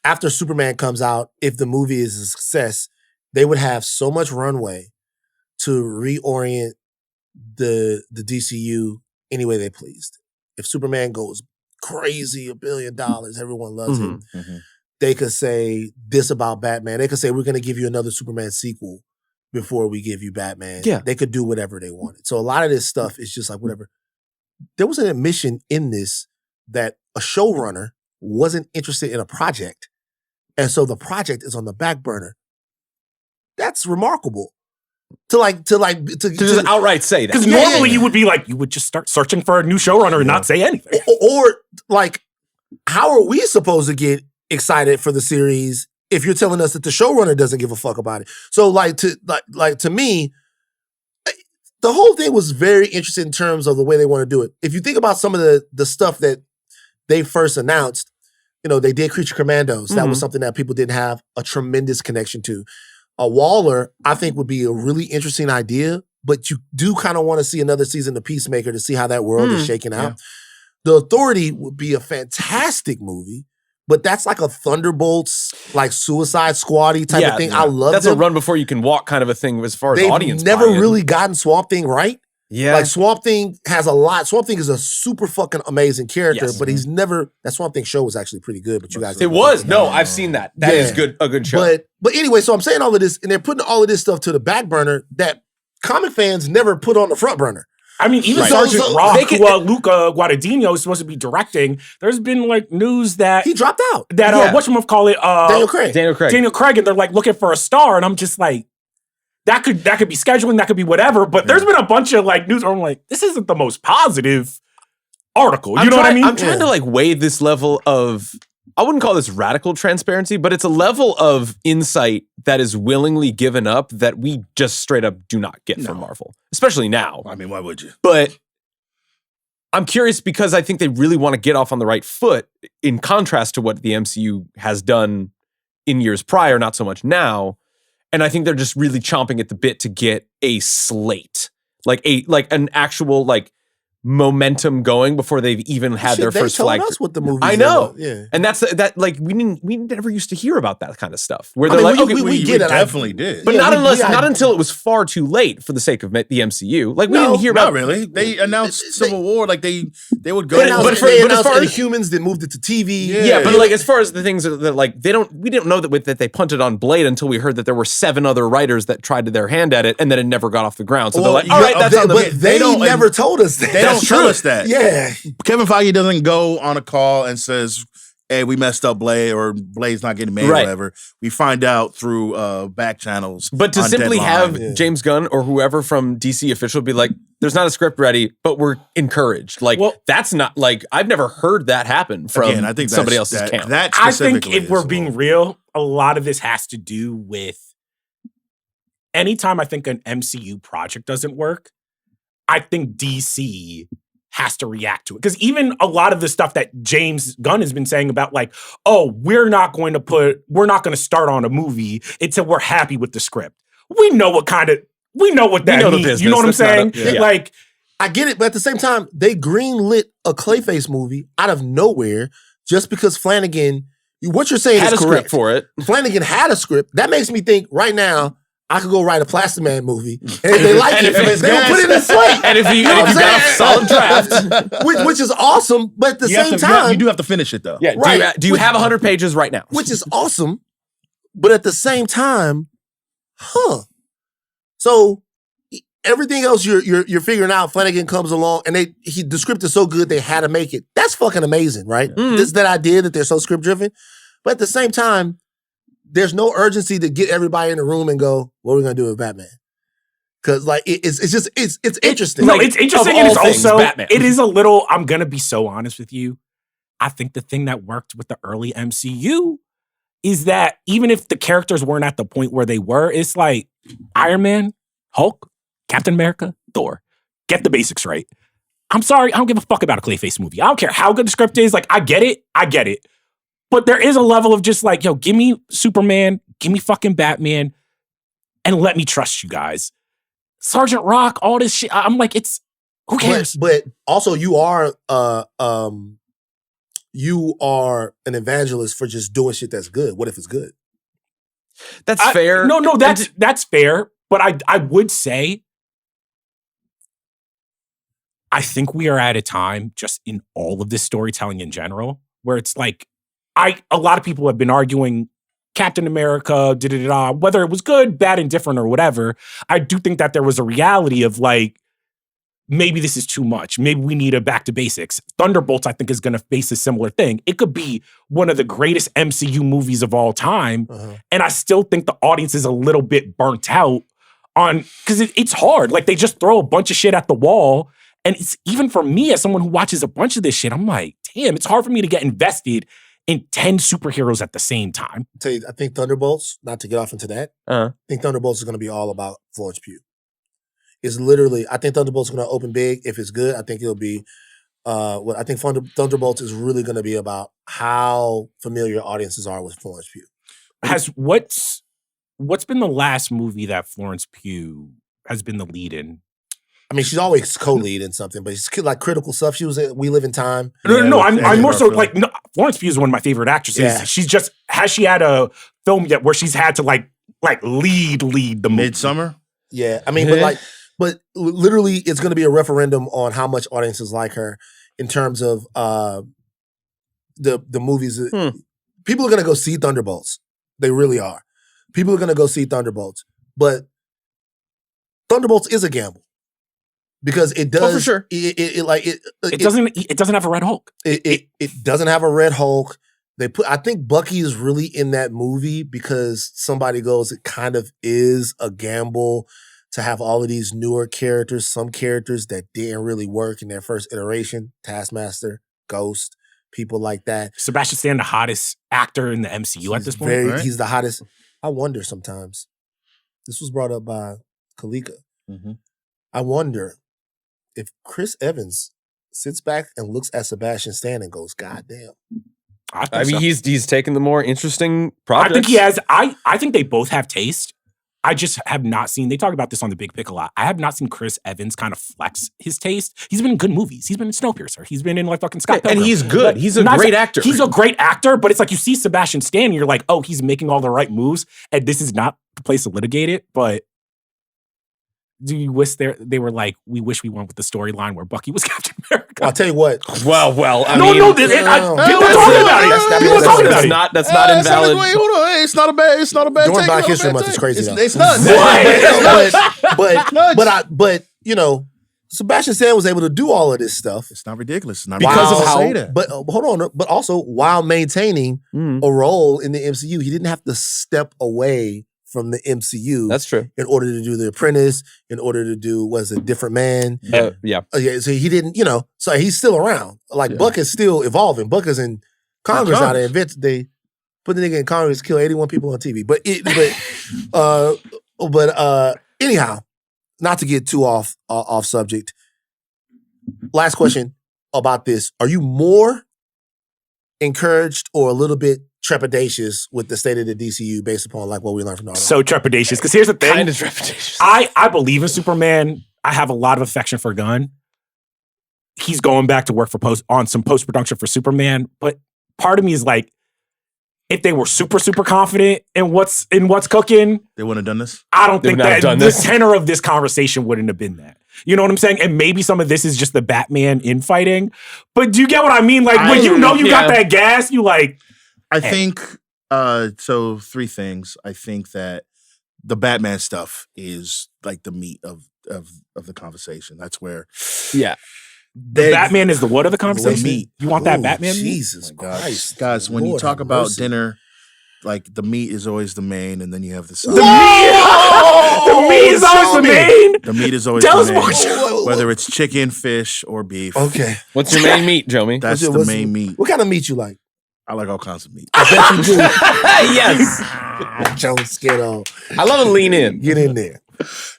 After Superman comes out, if the movie is a success, they would have so much runway to reorient the DCU any way they pleased. If Superman goes crazy, $1 billion, everyone loves him. They could say this about Batman. They could say, we're going to give you another Superman sequel before we give you Batman. Yeah. They could do whatever they wanted. So a lot of this stuff is just like whatever. There was an admission in this that a showrunner wasn't interested in a project. And so the project is on the back burner. That's remarkable. To just outright say that. Because normally you would be like, you would just start searching for a new showrunner and not say anything. Or like, how are we supposed to get excited for the series if you're telling us that the showrunner doesn't give a fuck about it? So to me, the whole thing was very interesting in terms of the way they want to do it. If you think about some of the stuff that they first announced, they did Creature Commandos. That was something that people didn't have a tremendous connection to. A Waller, I think, would be a really interesting idea, but you do kind of want to see another season of Peacemaker to see how that world is shaking out. Yeah. The Authority would be a fantastic movie, but that's like a Thunderbolts, like Suicide Squad-y type of thing. I love That's a run before you can walk kind of a thing as far as audience. They've never really gotten Swamp Thing right. Yeah. Like Swamp Thing has a lot. Swamp Thing is a super fucking amazing character, but he's never, that Swamp Thing show was actually pretty good, but you guys. It was. No, I've seen that. That is a good show. But anyway, so I'm saying all of this, and they're putting all of this stuff to the back burner that comic fans never put on the front burner. I mean, even Sergeant Rock, who Luca Guadagnino is supposed to be directing, there's been like news that he dropped out. That whatchamacallit, Daniel Craig, and they're like looking for a star, and I'm just like, that could be scheduling, that could be whatever. But there's been a bunch of like news where I'm like, this isn't the most positive article. You know what I mean? I'm trying to like weigh this level of, I wouldn't call this radical transparency, but it's a level of insight that is willingly given up that we just straight up do not get from Marvel, especially now. I mean, why would you? But I'm curious because I think they really want to get off on the right foot in contrast to what the MCU has done in years prior, not so much now. And I think they're just really chomping at the bit to get a slate, like an actual, like momentum going before they've even had their They first told flag. us what the movie. I know, yeah. and that's that. Like we never used to hear about that kind of stuff. Where I they're mean, like, we- okay, we We get it. definitely did. but Yeah, not until it was far too late for the sake of the MCU. Like we No, didn't hear Not about really. They announced Civil War like they would go. They announced, but they as announced far as- Inhumans, they moved it to TV. Yeah, but like as far as the things that like we didn't know that they punted on Blade until we heard that there were 7 other writers that tried their hand at it and then it never got off the ground. So Well, they're like, all right, that's on the. but they don't- never told us that. They don't That's tell true. us that. Yeah, Kevin Feige doesn't go on a call and says, "Hey, we messed up Blade," or "Blade's not getting made," or Right. whatever. We find out through back channels. But to on simply Deadline. have James Gunn or whoever from DC official be like, "There's not a script ready, but we're encouraged." Like Well- that's not like I've never heard that happen from Again, I think somebody that's- else's camp. That I think specifically if we're is- being real, a lot of this has to do with anytime I think an MCU project doesn't work, I think DC has to react to it. Because even a lot of the stuff that James Gunn has been saying about like, oh, we're not going to start on a movie until we're happy with the script. We know what that We know the means. business. You know what I'm That's not saying? yeah. Like, I get it, but at the same time, they greenlit a Clayface movie out of nowhere just because Flanagan. What you're saying had a is script correct. for it. Flanagan had a script. That makes me think right now I could go write a Plastic Man movie, and if they like And it, if it's they will gas- put it in slate. And if you know what I'm got a saying? solid draft, which is awesome, but at the You have same to- you have- time, you do have to finish it though. yeah. Right. Do you have 100 pages right now? which is awesome, but at the same time, So everything else you're figuring out. Flanagan comes along, and the script is so good they had to make it. That's fucking amazing, right? Mhm. This that idea that they're so script driven, but at the same time, there's no urgency to get everybody in the room and go, "What are we gonna do with Batman?" Because like it's interesting. no, Like, it's interesting, of and all it's things, also Batman. it is a little. I'm gonna be so honest with you. I think the thing that worked with the early MCU is that even if the characters weren't at the point where they were, it's like Iron Man, Hulk, Captain America, Thor. Get the basics right. I'm sorry, I don't give a fuck about a Clayface movie. I don't care how good the script is. Like, I get it. But there is a level of just like, yo, give me Superman, give me fucking Batman, and let me trust you guys. Sergeant Rock, all this shit. I'm like, who cares? But also, you are an evangelist for just doing shit that's good. What if it's good? That's fair. No, that's fair. But I would say, I think we are at a time just in all of this storytelling in general where it's like, a lot of people have been arguing Captain America, whether it was good, bad, indifferent, or whatever. I do think that there was a reality of like, maybe this is too much. Maybe we need a back to basics. Thunderbolts, I think, is going to face a similar thing. It could be one of the greatest MCU movies of all time. And I still think the audience is a little bit burnt out on, because it's hard. Like, they just throw a bunch of shit at the wall. And it's even for me, as someone who watches a bunch of this shit, I'm like, damn, it's hard for me to get invested in 10 superheroes at the same time. Tell you, I think Thunderbolts, not to get off into that, I think Thunderbolts is going to be all about Florence Pugh. It's literally, I think Thunderbolts is going to open big. If it's good, I think it'll be, I think Thunderbolts is really going to be about how familiar audiences are with Florence Pugh. What's been the last movie that Florence Pugh has been the lead in? I mean, she's always co-lead in something, but it's like critical stuff. She was in We Live in Time. No, I'm more so Garfield. like, no, Florence Pugh is one of my favorite actresses. Yeah. Has she had a film yet where she's had to like lead the movie? Midsummer. Yeah, I mean, but literally, it's going to be a referendum on how much audiences like her in terms of the movies. People are going to go see Thunderbolts. They really are. People are going to go see Thunderbolts, but Thunderbolts is a gamble because it does. Oh, for sure. It doesn't have a Red Hulk. It doesn't have a Red Hulk. I think Bucky is really in that movie because somebody goes, it kind of is a gamble to have all of these newer characters, some characters that didn't really work in their first iteration, Taskmaster, Ghost, people like that. Sebastian Stan, the hottest actor in the MCU at this point. right? He's the hottest. I wonder sometimes. This was brought up by Kalika. Mm-hmm. I wonder if Chris Evans sits back and looks at Sebastian Stan and goes, God damn. I mean, so. he's taken the more interesting I projects. think he has. I think they both have taste. I just have not seen, they talk about this on The Big Pick a lot. I have not seen Chris Evans kind of flex his taste. He's been in good movies. He's been in Snowpiercer. He's been in like fucking Scott Pilgrim. And he's good. He's a Not- great actor. He's a great actor, but it's like you see Sebastian Stan and you're like, oh, he's making all the right moves. And this is not the place to litigate it, but do you wish they were like, we wish we went with the storyline where Bucky was Captain America? I'll tell you what. Well, I mean, People are talking about it. People are talking about it. That's not invalid. Wait, hold on. Hey, it's not a bad During take. Black It's History not a Month bad is crazy, take. though. It's not. But you know, Sebastian Stan was able to do all of this stuff It's not ridiculous. It's not Because of ridiculous to how- say that. But hold on, but also while maintaining a role in the MCU, he didn't have to step away from the MCU. That's true. In order to do The Apprentice, in order to do Different Man. Yeah. Yeah, so he didn't, so he's still around. Like Buck is still evolving. Buck is in Congress now. They put the nigga in Congress, kill 81 people on TV. But anyhow, not to get too off subject. Last question about this: are you more encouraged or a little bit trepidatious with the state of the DCU based upon like what we learned from Andor? So trepidatious. Because here's the thing. Kind of trepidatious. I believe in Superman. I have a lot of affection for Gunn. He's going back to work on some post-production for Superman. But part of me is like, if they were super, super confident in what's cooking, They wouldn't have done this. I don't think not have that done the this. tenor of this conversation wouldn't have been that. You know what I'm saying? And maybe some of this is just the Batman infighting. But do you get what I mean? Like, when you got that gas, you like... I think, so 3 things. I think that the Batman stuff is like the meat of the conversation. That's where Yeah. The Batman is the what of the conversation? meat. You want that Ooh, Batman meat? Jesus God. Christ. Guys, when you Lord talk have about mercy. dinner, like the meat is always the main, and then you have the side. The meat is always the main? The meat is always Tell the us main. more. Whether it's chicken, fish, or beef. Okay. What's your main meat, Jomi? That's the main meat. What kind of meat you like? I like all kinds of meat. I bet you do. Yes. Jones, get on. I love to lean in. Get in there.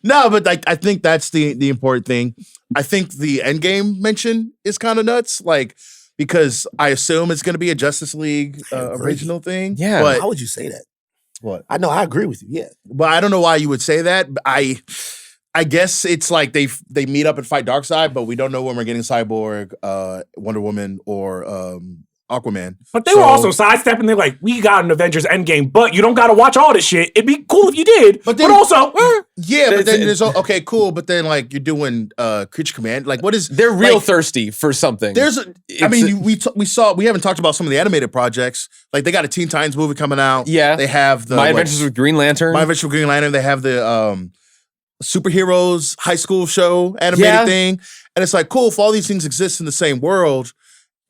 No, but like I think that's the important thing. I think the Endgame mention is kind of nuts, like because I assume it's going to be a Justice League original thing. Yeah. but How would you say that? what? I know, I agree with you. Yeah. But I don't know why you would say that. But I guess it's like they meet up and fight Darkseid, but we don't know when we're getting Cyborg, Wonder Woman, or Aquaman. But they were also sidestepping. They're like, we got an Avengers Endgame, but you don't got to watch all this shit. It'd be cool if you did. But also, Yeah, but then there's okay, cool. But then like you're doing Creature Command. Like what is They're real like, thirsty for something. we haven't talked about some of the animated projects. Like they got a Teen Titans movie coming out. Yeah. They have the My Adventures with Green Lantern. My Adventures with Green Lantern. They have the superheroes high school show animated thing. And it's like, cool, if all these things exist in the same world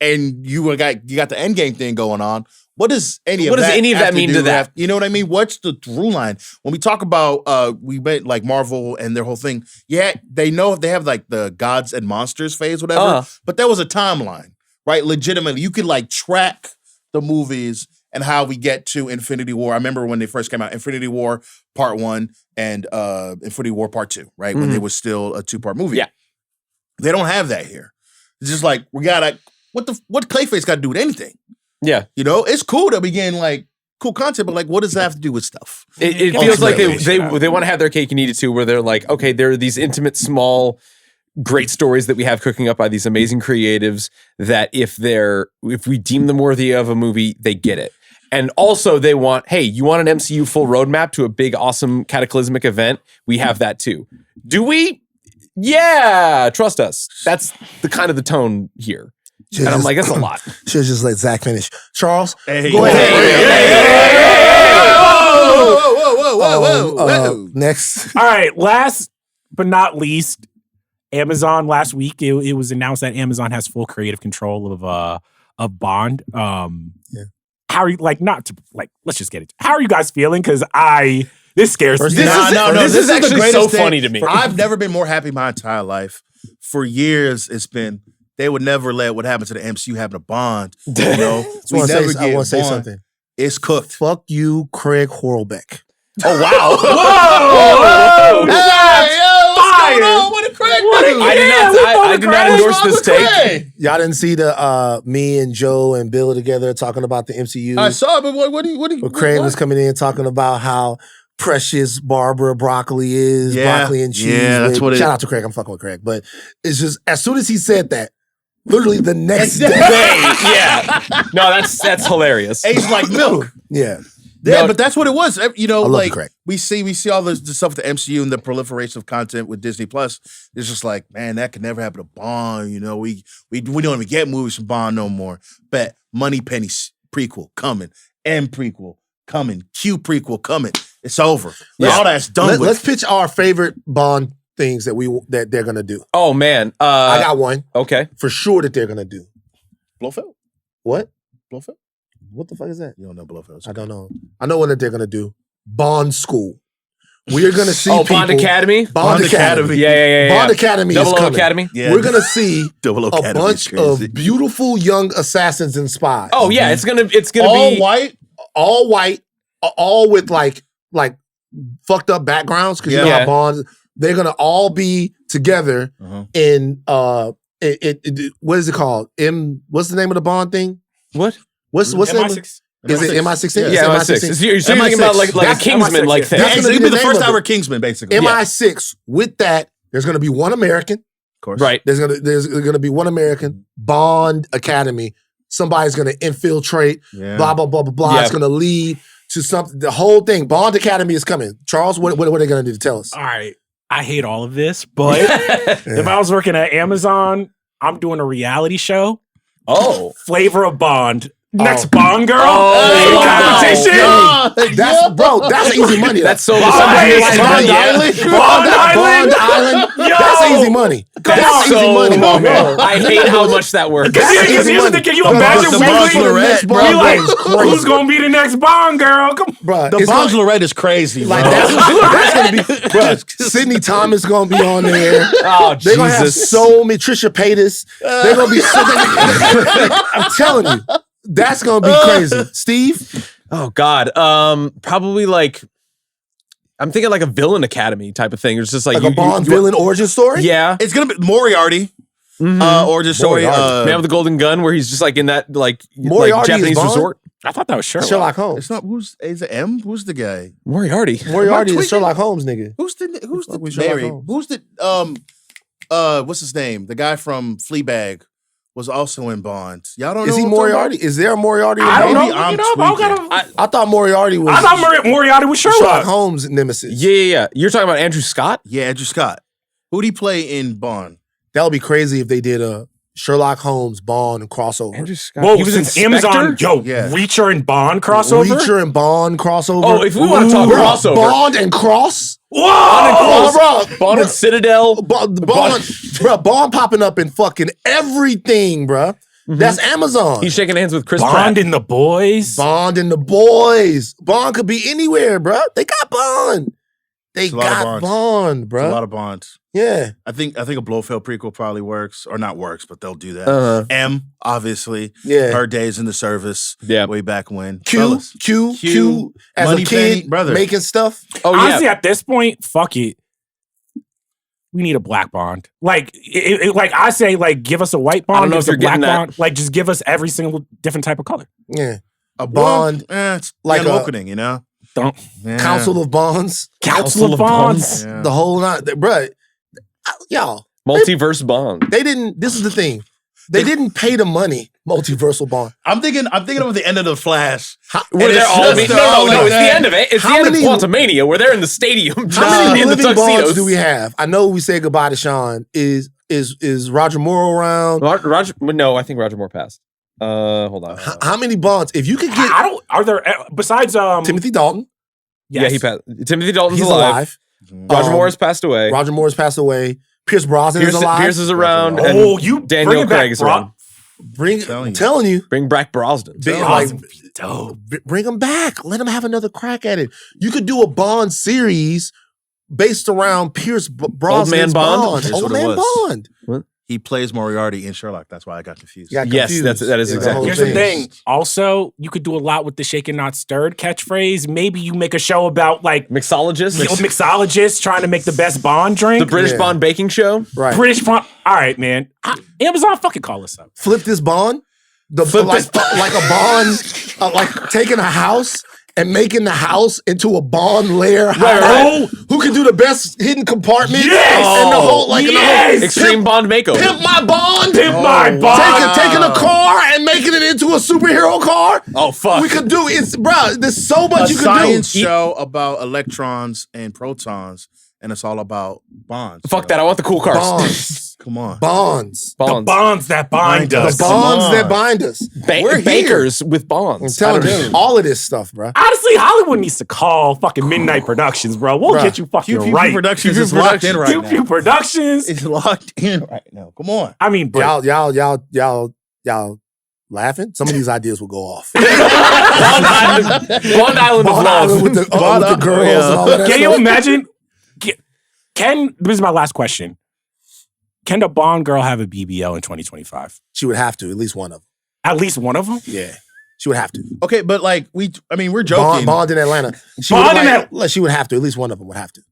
and you got the Endgame thing going on, what does any of that mean to that? You know what I mean? What's the through line? When we talk about we went like Marvel and their whole thing, yeah, they have like the gods and monsters phase, whatever. But there was a timeline, right? Legitimately, you could like track the movies and how we get to Infinity War. I remember when they first came out, Infinity War Part 1 and Infinity War Part 2, right? When it was still a 2-part movie. Yeah. They don't have that here. It's just like, we gotta, what Clayface got to do with anything? Yeah. You know, it's cool that we getting like cool content, but like, what does that have to do with stuff? It feels like they want to have their cake and eat it too, where they're like, okay, there are these intimate, small, great stories that we have cooking up by these amazing creatives that if we deem them worthy of a movie, they get it. And also they want, hey, you want an MCU full roadmap to a big, awesome, cataclysmic event? We have that too. Do we? Yeah, trust us. That's the kind of the tone here. And I'm like, that's a lot. Should just let Zach finish. Charles, Hey, go ahead. Whoa. Next. all right, last but not least, Amazon last week, it was announced that Amazon has full creative control of Bond. How are you let's just get it. How are you guys feeling? Because this scares me. This is actually the greatest so thing. funny to me. I've never been more happy my entire life. For years, it's been, they would never let what happened to the MCU happen to Bond. You know, I want to say Bond. something. It's cooked. Fuck you, Craig Horlbeck. Oh, wow. Whoa! What's going on? What did Craig do? I do not endorse this take. Y'all didn't see the me and Joe and Bill together talking about the MCU. I saw it, but what do you? Where Craig was coming in talking about how precious Barbara Broccoli is, broccoli and cheese. Yeah, that's what it is. Shout out to Craig. I'm fucking with Craig. But it's just, as soon as he said that, literally the next day. Yeah. No, that's hilarious. Age like milk. Yeah. Yeah, but that's what it was. You know, I love like you, Craig. we see all the stuff with the MCU and the proliferation of content with Disney Plus. It's just like, man, that could never happen to Bond. You know, we don't even get movies from Bond no more. But Moneypenny prequel coming, M prequel coming, Q prequel coming. It's over. Yeah. All that's done. Let's pitch our favorite Bond things that they're gonna do. Oh man, I got one okay. for sure that they're gonna do. Blofeld. What? Blofeld. What the fuck is that? You don't know Blofeld. I don't know. I know what that they're gonna do. Bond School. We are gonna see people. Bond Academy. Bond Academy. Yeah. Bond Academy is 00 coming. Academy. Yeah. We're gonna see Double a Academy bunch is crazy. of beautiful young assassins and spies. Oh yeah, it's gonna all be white. All white, all with like fucked up backgrounds because you know Yeah. how Bond. They're gonna all be together in what is it called? What's the name of the Bond thing? What? What's the name? MI6. Is it MI16? Yeah, MI6. So you're thinking about like a That's Kingsman like MI6, thing. That's It's gonna gonna be be the the name first of hour it. Kingsman, basically. MI6. With that, there's gonna be one American. Of course. Right. There's gonna be one American. Bond Academy. Somebody's gonna infiltrate. Yeah. Blah blah blah blah blah. Yeah. It's gonna lead to something. The whole thing. Bond Academy is coming. Charles, what are they gonna do to tell us? All right. I hate all of this, but if I was working at Amazon, I'm doing a reality show. Oh. Flavor of Bond. Next Oh. Bond girl. Oh, competition. God. That's easy money. That's so Bond misogynistic. Island. Yeah. Bond Island. Yo. That's easy money. That's That's easy so money, my man. I hate how much that works. Because That's here's easy the money. thing. Can you Bro, imagine the weekly? Bachelorette, bro. We like, It's crazy. who's going to be the next Bond girl? Come Bruh, The it's gonna- Bachelorette is crazy, like bro. that's gonna be, bruh. Sydney Thomas gonna be on there. Oh, They're gonna have Jesus. so many Trisha Paytas. They're gonna be. I'm telling you, that's gonna be crazy. Steve, Oh God. Probably like I'm thinking like a villain academy type of thing. It's just like, like a Bond villain origin story. Yeah. It's gonna be Moriarty. Or just sorry, Moriarty. Man with the golden gun, where he's just like in that like Moriarty is Japanese Bond? resort. I thought that was Sherlock. Sherlock Holmes. it's not is it M? Who's the guy? Moriarty. Moriarty Am I is tweaking? Sherlock Holmes, nigga. Who's the fuck with Sherlock Mary? Holmes? Who's the what's his name? The guy from Fleabag was also in Bond. Y'all don't know Is he who I'm talking Moriarty? Is there a Moriarty? in I don't Bond? know. I'm You know, I gotta- I thought Moriarty was. I thought Moriarty was Sherlock Sherlock. Holmes nemesis. Yeah. You're talking about Andrew Scott? about? Yeah, Andrew Scott. Who'd he play in Bond? That would be crazy if they did a Sherlock Holmes Bond crossover. Andrew Scott. Whoa, He was since Inspector? Amazon, yo, Yeah. Reacher and Bond crossover? Reacher and Bond crossover. Oh, if we want to talk Bro, crossover. Bond and Cross. Whoa! Oh, bro, Bond and Citadel. Bond popping up in fucking everything, bro. That's Amazon. He's shaking hands with Chris Bond Pratt. and the boys. Bond and the boys. Bond could be anywhere, bro. They got Bond. They It's a lot of got Bonds. Bond, It's a bro. lot of Bonds. Yeah. I think a Blofeld prequel probably works, or not works, but they'll do that. Uh-huh. M, obviously, Yeah. her days in the service, Yeah. way back when. Q, Fellas. Q, as a Moneypenny, kid, brother. making stuff. Oh yeah. Honestly, at this point, fuck it. We need a black Bond. Like, like I say, like, give us a white Bond. I don't know give if us a you're black getting that. Bond. Like, just give us every single different type of color. Yeah. A Well, Bond, it's like like an a- opening, you know? Don't Yeah. Council of Bonds, Council of Bonds. Yeah. the whole night. Bro, y'all, Multiverse Bond. they didn't, this is the thing. They didn't pay the money, multiversal Bond. I'm thinking of the end of the Flash. Where And they're it's all just no, the- no, like it's that. the end of it. It's How the end of many- Quantumania where they're in the stadium. How many in the living Bonds tuxedos. do we have? I know we say goodbye to Sean. Is Roger Moore around? Roger? No, I think Roger Moore passed. Hold on. How many Bonds? If you could get I don't. Are there besides Timothy Dalton, Yes. Yeah, he passed. Timothy Dalton's he's alive. alive. Roger Moore has passed away. Roger Moore's passed away. Pierce Brosnan Pierce, is alive. Pierce is around. Oh, and you Daniel bring it back, Craig is bro. around. I'm telling you, Bring back Brosnan. Big- Oh, like, that'd be dope. bring him back. Let him have another crack at it. You could do a Bond series based around Pierce Brosnan's Bond? Here's Old what it Man was. Bond. He plays Moriarty in Sherlock. That's why I got confused. You got Yes, confused. that is Yeah, exactly- whole Here's the thing. Also, you could do a lot with the shaken not stirred catchphrase. Maybe you make a show about like Mixologist. mixologists trying to make the best Bond drink. The British Yeah. Bond baking show. Right. British Bond. All right, man. Amazon, fucking call us up. Flip this Bond. Like a Bond, like taking a house and making the house into a Bond lair Right. hideout. Who can do the best hidden compartment? Yes! And the whole, like, and the whole Extreme Bond makeover. Pimp my Bond. Pimp my Bond. Taking a car and making it into a superhero car. Oh, fuck. We could do it's, bro. There's so much A you could science do. show about electrons and protons, and it's all about bonds. Fuck that. I want the cool cars. Bonds. Come on. Bonds. The bonds that bind Bind us. The Come bonds on. that bind us. We're here. Bakers with I'm bonds. telling I don't you, know. all of this stuff, bro. Honestly, Hollywood needs to call fucking Midnight Productions, bro. We'll Bruh. get you fucking Pew Pew right. Productions Pew is Pew locked in right Pew now. Pew Productions. It's locked in right now. Come on. I mean, but Y'all laughing? Some of these ideas will go off. Bond Island of Bond Love. Island with the girls and all of that can you stuff. imagine? This is my last question. Can the Bond girl have a BBL in 2025? She would have to, at least one of them. At least one of them? Yeah. She would have to. Okay, but like we're joking. Bond in Atlanta. She would have to. At least one of them would have to.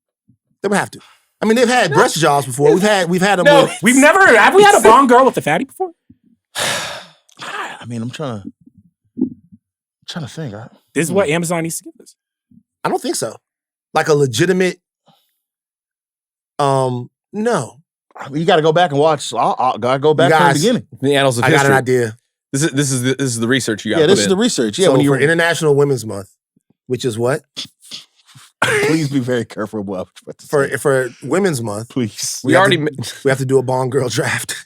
They would have to. I mean, they've had breast jobs before. We've had them. No. with, Have we had a Bond girl with a fatty before? I mean, I'm trying to think. This is what Amazon needs to give us. I don't think so. Like a legitimate. No. You got to go back and watch. I got to go back You from the guys- beginning. The annals of I got history. an idea. This is the research you got. Yeah, this is the research. Yeah, So when you for International Women's Month, which is what? please be very careful what to say. For Women's Month, Please. We have already. to- we have to do a Bond girl draft.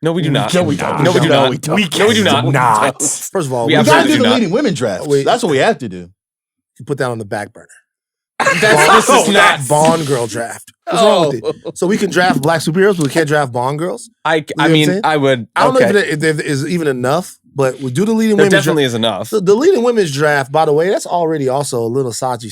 No, we do not. No, we don't. No, we do No, not. we don't. No, we do not. Not. First of all, We we We got to absolutely do do the not. leading women draft. Wait. That's what we have to do. put that on the back burner. This is not. Bond girl draft. What's wrong with it? So we can draft black superheroes, but we can't draft Bond girls. I know what I'm mean, saying? I would. I don't know okay. if there is even enough, but we do the leading There women's definitely draft. is enough. The leading women's draft, by the way, that's already also a little Saj.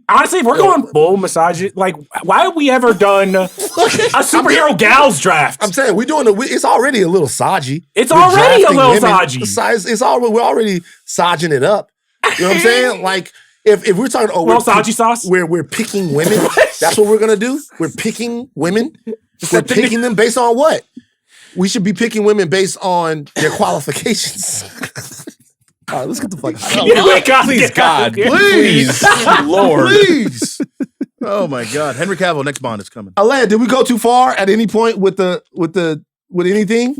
Honestly, if we're going full misogyny, like, why have we ever done a superhero gals draft? I'm saying we're doing it's already a little Saji. It's We're already a drafting little women. Saji. We're already Sajing it up. You know what I'm saying? Like if we're talking, Little Saji sauce? we're picking women. That's what we're gonna do. We're picking women. We're picking them based on what? We should be picking women based on their qualifications. All right, let's get the fuck out of here. Please, God, please, Lord. Please. Oh my God. Henry Cavill, next Bond is coming. Aleya, did we go too far at any point with anything?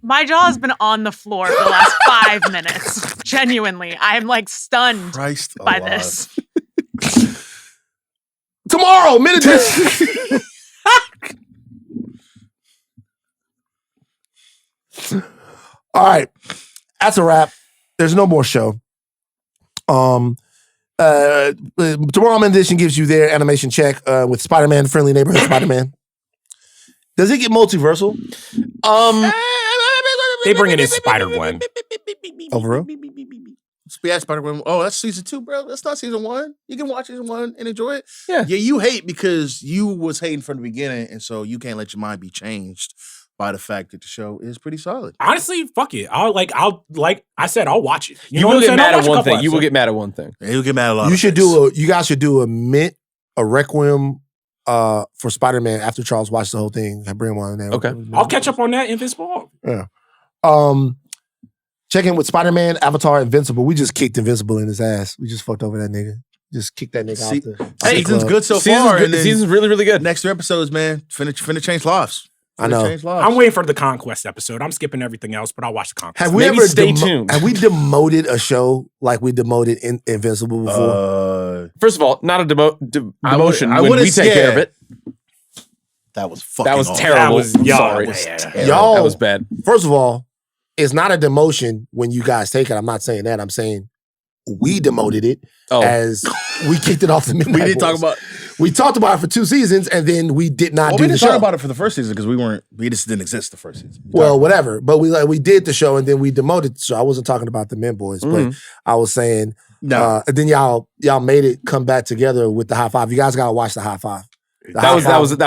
My jaw has been on the floor for the last 5 minutes. Genuinely. I'm like stunned Christ by alive. this. Tomorrow, minute this. All right. That's a wrap. There's no more show. Tomorrow Minute Edition gives you their animation check with Spider-Man, Friendly Neighborhood Spider-Man. Does it get multiversal? They bring in his Spider-Gwen. Overall? Yeah, Spider-Man. Oh, that's season 2, bro. That's not season 1. You can watch season 1 and enjoy it. Yeah. Yeah, you hate because you was hating from the beginning, and so you can't let your mind be changed by the fact that the show is pretty solid. Honestly, fuck it. I'll watch it. You know will what I'm get saying? mad I'll at watch a one couple thing. You will episodes. get mad at one thing. And he'll get mad at a lot You of should things. you guys should do a requiem for Spider-Man after Charles watched the whole thing. I bring him on there. Okay. I'll catch up on that Invincible. Yeah. Check in with Spider-Man, Avatar, Invincible. We just kicked Invincible in his ass. We just fucked over that nigga. Just kicked that nigga See- out the Season's club. good so Season's far. good. And then Season's really, really good. next 3 episodes, man, finna change lives. I know. Change lives. I'm waiting for the Conquest episode. I'm skipping everything else, but I'll watch the Conquest. Have we Maybe ever stay tuned. Have we demoted a show like we demoted Invincible before? First of all, not a demotion I when would've- we take care of it. That was fucking That was awful. terrible. That was- yeah, Sorry. that was terrible. Y'all, That was bad. First of all, it's not a demotion when you guys take it. I'm not saying that. I'm saying we demoted it Oh, as we kicked it off the Midnight We didn't talk Boys. about. We talked about it for 2 seasons, and then we did not Well, do we the didn't show. talk about it for the first season because we just didn't exist the first season. Well, whatever. But we did the show, and then we demoted the show. I wasn't talking about the Men Boys, but I was saying, and then y'all made it come back together with the high five. You guys gotta watch the high five. that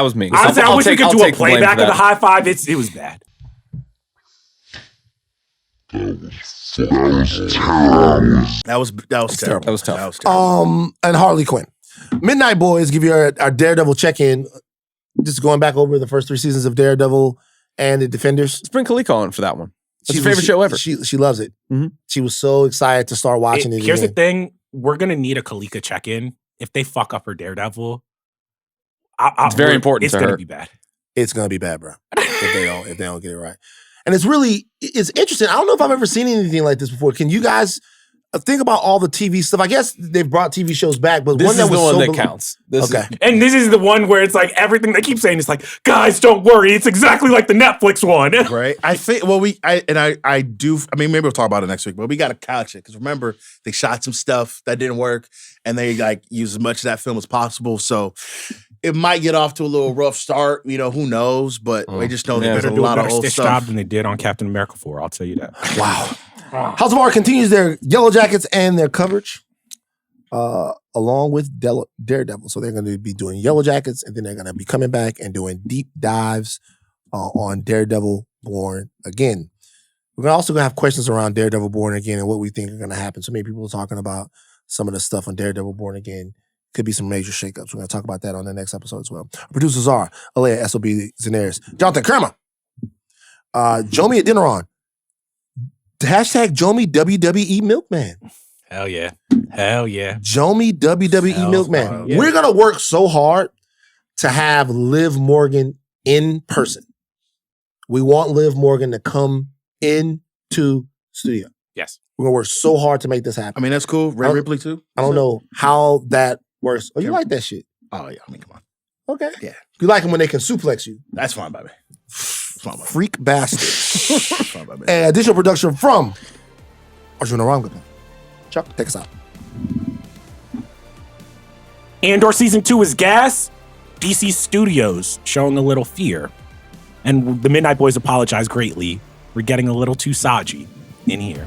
was me. Honestly, I wish we could do a take the blame playback for of the that. high five. It was bad. That was terrible. That was tough. That was terrible. And Harley Quinn. Midnight Boys give you our Daredevil check-in. Just going back over the first 3 seasons of Daredevil and the Defenders. Let's bring Khalik on for that one. It's her favorite show ever. She loves it. Mhm. She was so excited to start watching it. Here's the again. thing: we're gonna need a Kalika check-in. If they fuck up her Daredevil, It's very important It's to gonna her. be bad. It's gonna be bad, bro. If they don't get it right. And it's interesting. I don't know if I've ever seen anything like this before. Can you guys think about all the TV stuff? I guess they've brought TV shows back, but This one is that the was one so that counts. This Okay. And this is the one where it's like everything they keep saying is like, guys, don't worry, it's exactly like the Netflix one. Right. I think. Well, I do. I mean, maybe we'll talk about it next week. But we got to couch it because remember they shot some stuff that didn't work, and they like used as much of that film as possible. So it might get off to a little rough start. You know, who knows? But we just know Yeah, there's Better a do a lot of better old stitch stuff. job than they did on Captain America 4. I'll tell you that. Wow. House of R continues their Yellow Jackets and their coverage along with Daredevil. So they're going to be doing Yellow Jackets, and then they're going to be coming back and doing deep dives on Daredevil Born Again. We're also going to have questions around Daredevil Born Again and what we think are going to happen. So many people are talking about some of the stuff on Daredevil Born Again. Could be some major shakeups. We're going to talk about that on the next episode as well. Our producers are Aleya, SOB, Zenieris, Jonathan Kermah, Jomi Adeniran, hashtag Jomi WWE Milkman. Hell yeah. Hell yeah. Jomi WWE Hell Milkman. yeah. We're going to work so hard to have Liv Morgan in person. We want Liv Morgan to come into studio. Yes. We're going to work so hard to make this happen. I mean, that's cool. Ray Ripley too. I don't know how that works. Oh, you like that shit? Oh yeah. I mean, come on. Okay. Yeah. You like them when they can suplex you. That's fine by me. It's fine by me. Freak bastard. It's fine by me. And additional production from Arjuna Ramgopal. Chuck, take us out. Andor Season 2 is gas. DC Studios showing a little fear. And the Midnight Boys apologize greatly. We're getting a little too Saji in here.